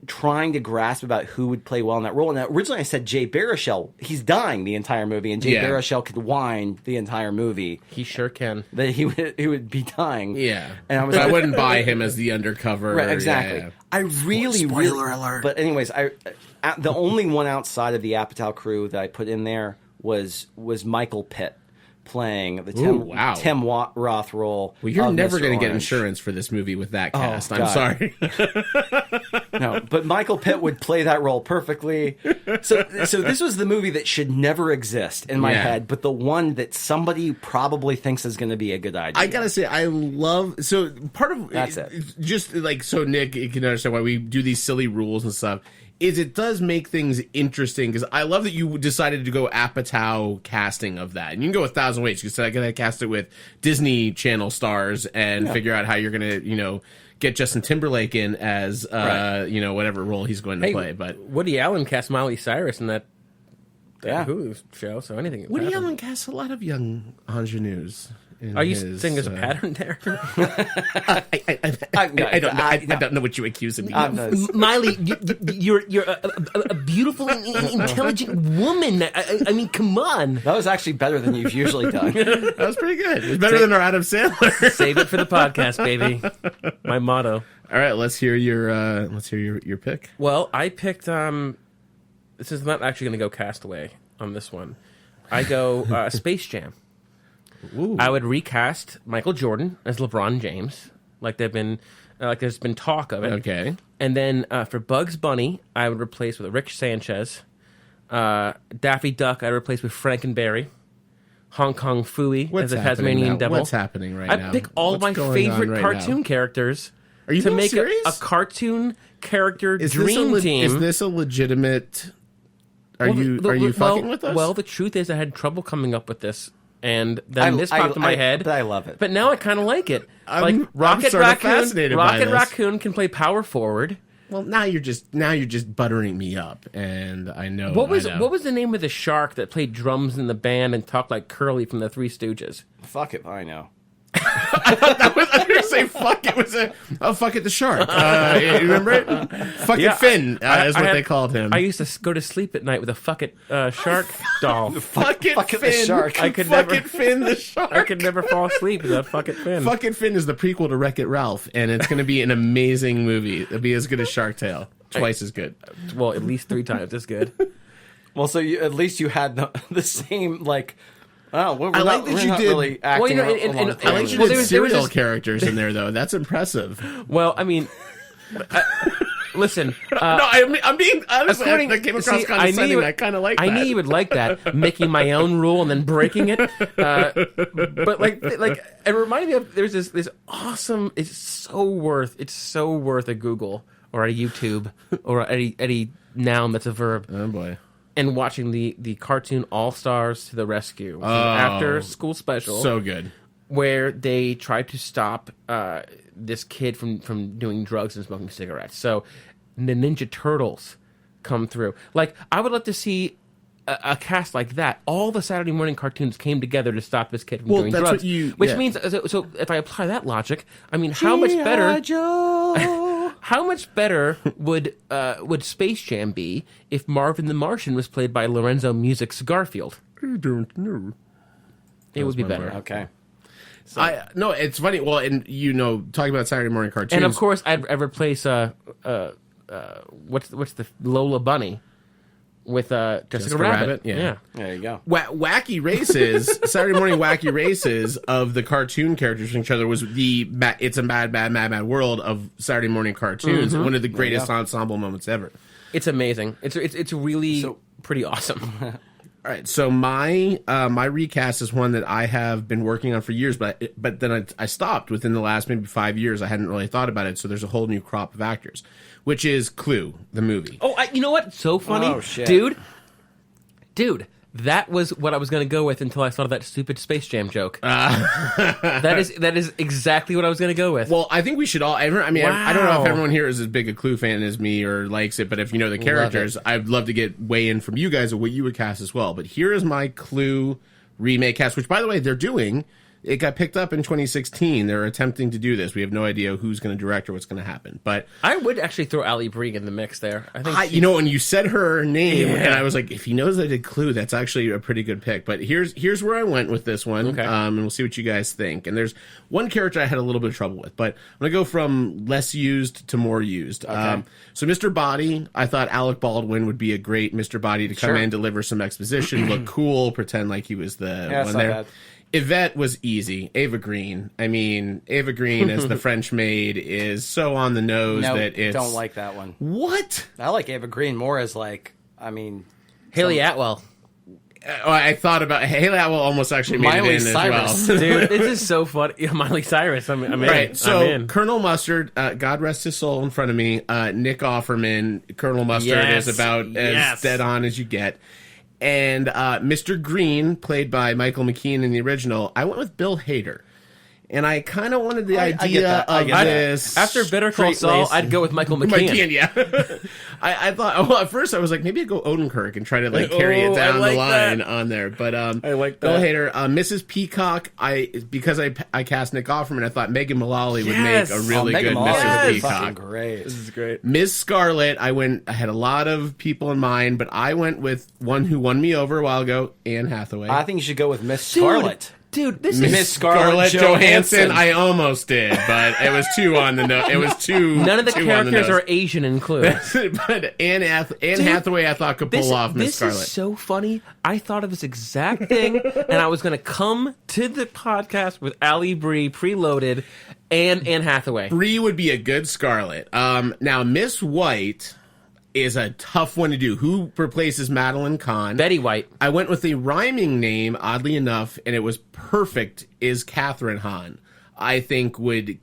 trying to grasp about who would play well in that role. And originally I said Jay Baruchel. He's dying the entire movie, and Jay Baruchel could whine the entire movie. He sure can. That he would be dying. Yeah, and I was but I wouldn't buy him as the undercover. Right, exactly. Yeah. I really, Spoiler alert. But anyways, the only one outside of the Apatow crew that I put in there was Michael Pitt playing the Tim Roth role. Well, you're never going to get insurance for this movie with that cast. I'm God. sorry. No, but Michael Pitt would play that role perfectly. So this was the movie that should never exist in my head, but the one that somebody probably thinks is going to be a good idea. I gotta say, I love part of That's it. Just like so, Nick, you can understand why we do these silly rules and stuff. Is it does make things interesting because I love that you decided to go Apatow casting of that, and you can go 1,000 ways. You can say I gotta cast it with Disney Channel stars and figure out how you're gonna get Justin Timberlake in as whatever role he's going to play. But Woody Allen cast Miley Cyrus in that Hulu show, so anything can Woody happen. Allen casts a lot of young ingenues. Are you saying there's a pattern there? I don't know what you accuse me of. Miley, you're a beautiful and intelligent woman. I mean, come on. That was actually better than you've usually done. That was pretty good. It's better than our Adam Sandler. Save it for the podcast, baby. My motto. All right, let's hear your pick. Well, I picked. This is not actually going to go Castaway on this one. I go Space Jam. Ooh. I would recast Michael Jordan as LeBron James, like there's been talk of it. Okay. And then for Bugs Bunny, I would replace with Rick Sanchez. Daffy Duck, I'd replace with Frankenberry. Hong Kong Phooey as a Tasmanian devil. What's happening right now? I'd pick all my favorite cartoon characters. Are you to being make serious? a cartoon character dream team? Is this a legitimate? Are you fucking with us? Well, the truth is, I had trouble coming up with this. And then this popped in my head. But I love it. But now I kind of like it. I'm Rocket sort of fascinated by this. Raccoon can play power forward. Well, now you're just buttering me up, and I know. What was the name of the shark that played drums in the band and talked like Curly from the Three Stooges? Fuck it, I know. I thought I was going to say fuck it was fuck it the shark. You remember it? Fuck it Finn is what they called him. I used to go to sleep at night with a fuck it shark doll. Fuck it Finn the shark. I could fuck it Finn the shark. I could never fall asleep without Fuck It Finn. Fuck it Finn is the prequel to Wreck-It Ralph, and it's going to be an amazing movie. It'll be as good as Shark Tale, twice as good. Well, at least 3 times as good. Well, so at least you had the same like. Oh, well, I like that you did. Really acting Well, I like you did serial characters in there, though. That's impressive. Well, I mean, listen. No, I'm being honest. I came across condescending. I kind of like that. I knew you would like that, making my own rule and then breaking it. But like, it reminded me of there's this awesome. It's so worth a Google or a YouTube or any noun that's a verb. Oh boy. And watching the cartoon All Stars to the Rescue, after school special, so good, where they tried to stop this kid from doing drugs and smoking cigarettes. So the Ninja Turtles come through. Like, I would love to see a cast like that. All the Saturday morning cartoons came together to stop this kid from doing drugs. Which means, so if I apply that logic, I mean, how much better? How much better would Space Jam be if Marvin the Martian was played by Lorenzo Music's Garfield? I don't know. It would be better. Okay. So. No, it's funny. Well, and talking about Saturday morning cartoons, and of course, I'd replace what's the Lola Bunny with Jessica Rabbit. Yeah, there you go. Wacky races, Saturday morning wacky races of the cartoon characters from each other was It's a Mad World of Saturday morning cartoons. Mm-hmm. One of the greatest ensemble moments ever. It's amazing. It's really pretty awesome. All right, so my recast is one that I have been working on for years, but then I stopped within the last maybe 5 years. I hadn't really thought about it, so there's a whole new crop of actors, which is Clue, the movie. Oh, you know what? So funny, oh, shit. dude. That was what I was going to go with until I thought of that stupid Space Jam joke. That is exactly what I was going to go with. Well, I think we should all. I don't know if everyone here is as big a Clue fan as me or likes it, but if you know the characters, I'd love to get weigh in from you guys of what you would cast as well. But here is my Clue remake cast, which, by the way, they're doing. It got picked up in 2016. They're attempting to do this. We have no idea who's going to direct or what's going to happen. But I would actually throw Ali Brie in the mix there. I think when you said her name, and I was like, if he knows I did Clue, that's actually a pretty good pick. But here's where I went with this one, okay. And we'll see what you guys think. And there's one character I had a little bit of trouble with, but I'm going to go from less used to more used. Okay. So Mr. Body, I thought Alec Baldwin would be a great Mr. Body to come in, deliver some exposition, look cool, pretend like he was the one there. Bad. Yvette was easy. Ava Green. I mean, Ava Green as the French maid is so on the nose that it's... don't like that one. What? I like Ava Green more as Haley Atwell. I thought about Haley Atwell almost actually made Miley it in Cyrus. as well. Dude, this is so funny. Yeah, Miley Cyrus. I'm in. Right, so I'm in. Colonel Mustard, God rest his soul in front of me, Nick Offerman, Colonel Mustard is about as dead on as you get. And Mr. Green, played by Michael McKean in the original, I went with Bill Hader. And I kind of wanted the I get idea that. I of get that. this. After Better Call Saul, I'd go with Michael McKean. Yeah. I thought, well, at first I was like, maybe I'd go Odenkirk and try to carry it down the line on there. But I like that. Bill Hader, Mrs. Peacock. Because I cast Nick Offerman, I thought Megan Mullally would make a really good Mrs. Peacock. Great. This is great. Ms. Scarlet, I had a lot of people in mind, but I went with one who won me over a while ago, Anne Hathaway. I think you should go with Miss Scarlet. Dude, this Miss is Scarlett Johansson. I almost did, but it was too on the nose. It was too. None of the too characters are Asian in Clue. But Anne Hathaway, I thought could pull off Miss Scarlet. This is so funny. I thought of this exact thing, and I was going to come to the podcast with Allie Brie preloaded and Anne Hathaway. Brie would be a good Scarlet. Now Miss White is a tough one to do. Who replaces Madeline Kahn? Betty White. I went with a rhyming name, oddly enough, and it was perfect, is Catherine Hahn. I think would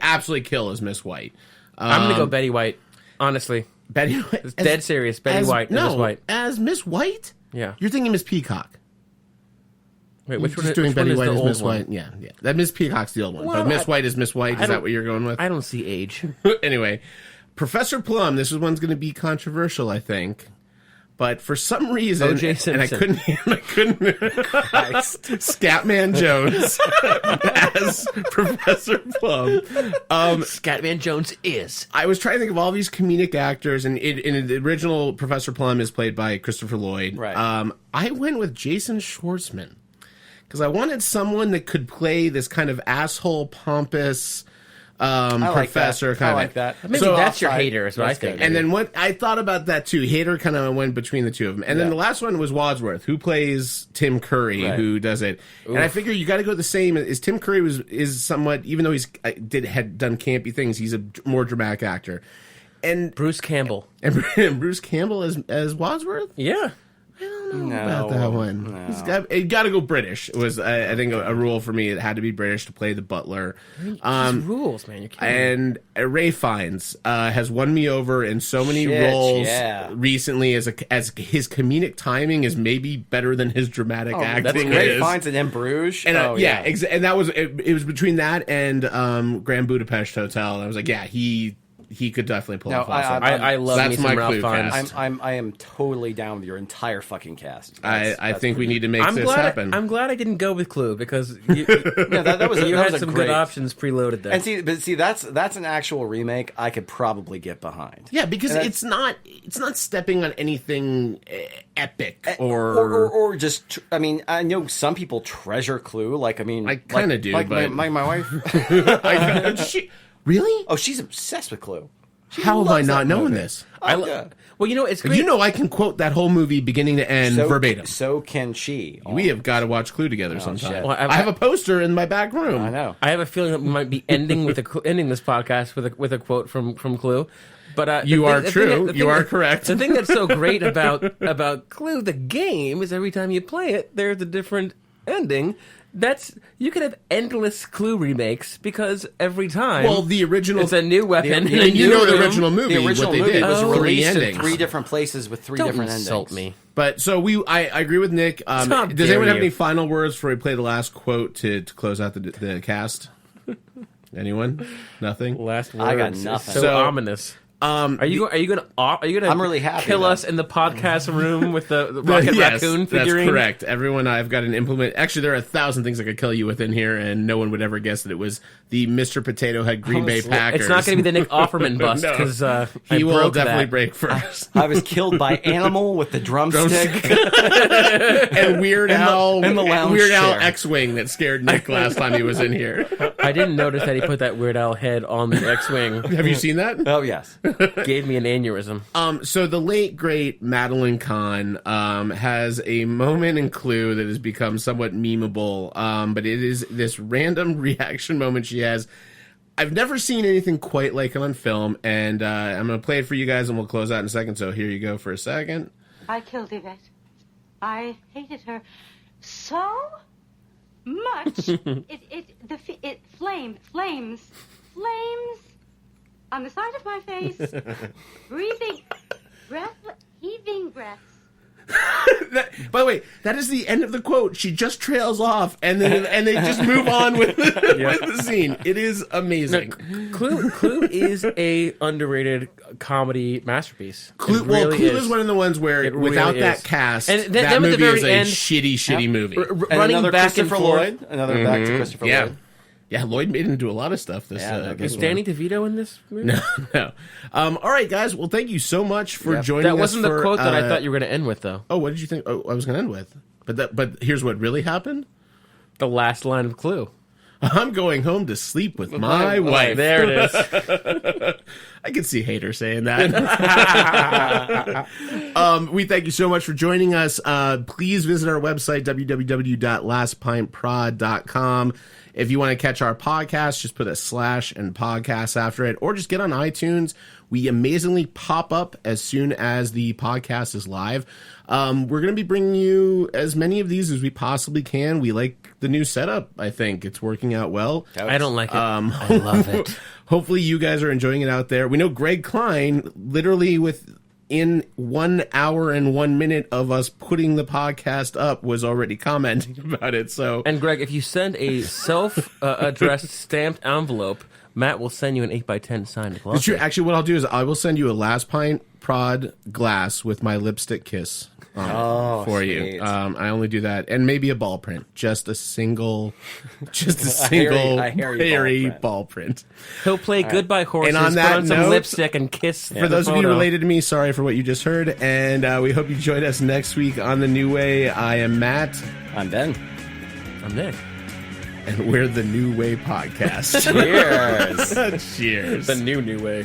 absolutely kill as Miss White. I'm going to go Betty White, honestly. Betty White. It's dead serious. Betty White. No, Miss White. As Miss White? Yeah. You're thinking Miss Peacock. Wait, which one? Just doing which Betty one is White the as old Miss one? White. Yeah. That Miss Peacock's the old one. Well, but Miss White is Miss White. Is that what you're going with? I don't see age. Anyway, Professor Plum. This one's going to be controversial, I think. But for some reason, O.J. Simpson. and I couldn't Scatman Jones as Professor Plum. Scatman Jones is. I was trying to think of all these comedic actors, and in the original, Professor Plum is played by Christopher Lloyd. Right. I went with Jason Schwartzman because I wanted someone that could play this kind of asshole, pompous professor kind of. I like that. Maybe that's your hater, is what I think. And then what I thought about that too. Hater kind of went between the two of them. And then the last one was Wadsworth, who plays Tim Curry, who does it. Oof. And I figure you got to go the same. Is Tim Curry is somewhat, even though had done campy things, he's a more dramatic actor. And Bruce Campbell. And Bruce Campbell as Wadsworth? Yeah. I don't know about that one. No. It got to go British. It was, I think, a rule for me. It had to be British to play the butler. Rules, man. You're kidding. And Ray Fiennes has won me over in so many roles recently. As his comedic timing is maybe better than his dramatic acting. Ray Fiennes and In Bruges. And and that was it was between that and Grand Budapest Hotel. And I was like, yeah, he could definitely pull off. I love that's me my some Ralph Clue Fiennes. cast. I am totally down with your entire fucking cast. I think we need to make this happen. I'm glad I didn't go with Clue because you had some good options preloaded there. And see, that's an actual remake I could probably get behind. Yeah, because it's not stepping on anything epic or just. I mean, I know some people treasure Clue. Like, I mean, I kind of do. Like but my wife. Really? Oh, she's obsessed with Clue. How have I not known this? Well, it's great. You know I can quote that whole movie beginning to end verbatim. So can she. We have got to watch Clue together sometime. Well, I have a poster in my back room. I know. I have a feeling that we might be ending this podcast with a quote from Clue. But you are correct. The thing that's so great about Clue, the game, is every time you play it, there's a different ending. You could have endless Clue remakes because every time, the original, it's a new weapon. The original movie. The original movie did was released in 3 endings. different places with 3 different endings. Don't insult me. But so I agree with Nick. Does anyone have any final words before we play the last quote to close out the cast? Anyone? Nothing. Last words. I got nothing. So ominous. Are you gonna? I'm really happy. Kill us in the podcast room with the Rocket Raccoon figurine. That's correct. Everyone, I've got an implement. Actually, there are 1,000 things I could kill you within here, and no one would ever guess that it was the Mr. Potato Head Green Bay Packers. It's not going to be the Nick Offerman bust because he will definitely break first. I was killed by Animal with the drumstick and Weird Al in the lounge Weird Al chair. X-wing that scared Nick last time he was in here. I didn't notice that he put that Weird Al head on the X-wing. Have you seen that? Oh yes. Gave me an aneurysm. So the late great Madeline Kahn has a moment in Clue that has become somewhat memeable. But it is this random reaction moment she has. I've never seen anything quite like it on film, and I'm going to play it for you guys, and we'll close out in a second. So here you go for a second. I killed Yvette. I hated her so much. It flames on the side of my face, breathing, heaving breaths. By the way, that is the end of the quote. She just trails off, and they just move on with the scene. It is amazing. Clue is a underrated comedy masterpiece. Clue is one of the ones where without that cast, and that movie is a shitty movie. Running another back Christopher and forth. Lloyd. Another back to Christopher Lloyd. Yeah, Lloyd made him do a lot of stuff. Is Danny DeVito in this movie? No. All right, guys. Well, thank you so much for joining us. That wasn't the quote that I thought you were going to end with, though. Oh, what did you think? Oh, I was going to end with. But here's what really happened. The last line of Clue. I'm going home to sleep with my wife. There it is. I can see Hater saying that. We thank you so much for joining us. Please visit our website, www.lastpintprod.com. If you want to catch our podcast, just put a / and podcast after it, or just get on iTunes. We amazingly pop up as soon as the podcast is live. We're going to be bringing you as many of these as we possibly can. We like the new setup. I think it's working out well. I don't like it. I love it. Hopefully you guys are enjoying it out there. We know Greg Klein, literally within 1 hour and 1 minute of us putting the podcast up, was already commenting about it. So, and Greg, if you send a self-addressed stamped envelope, Matt will send you an 8x10 signed glossy. Actually, what I'll do is I will send you a Last Pint Prod glass with my lipstick kiss on it for sweet. you. I only do that, and maybe a ball print, just a single hairy ball print. He'll play Goodbye Horses, and on that put on some note, lipstick, and kiss. For those of you related to me, sorry for what you just heard, and we hope you join us next week on The New Way. I am Matt. I'm Ben. I'm Nick. And we're The New Way Podcast. Cheers. Cheers. The new way.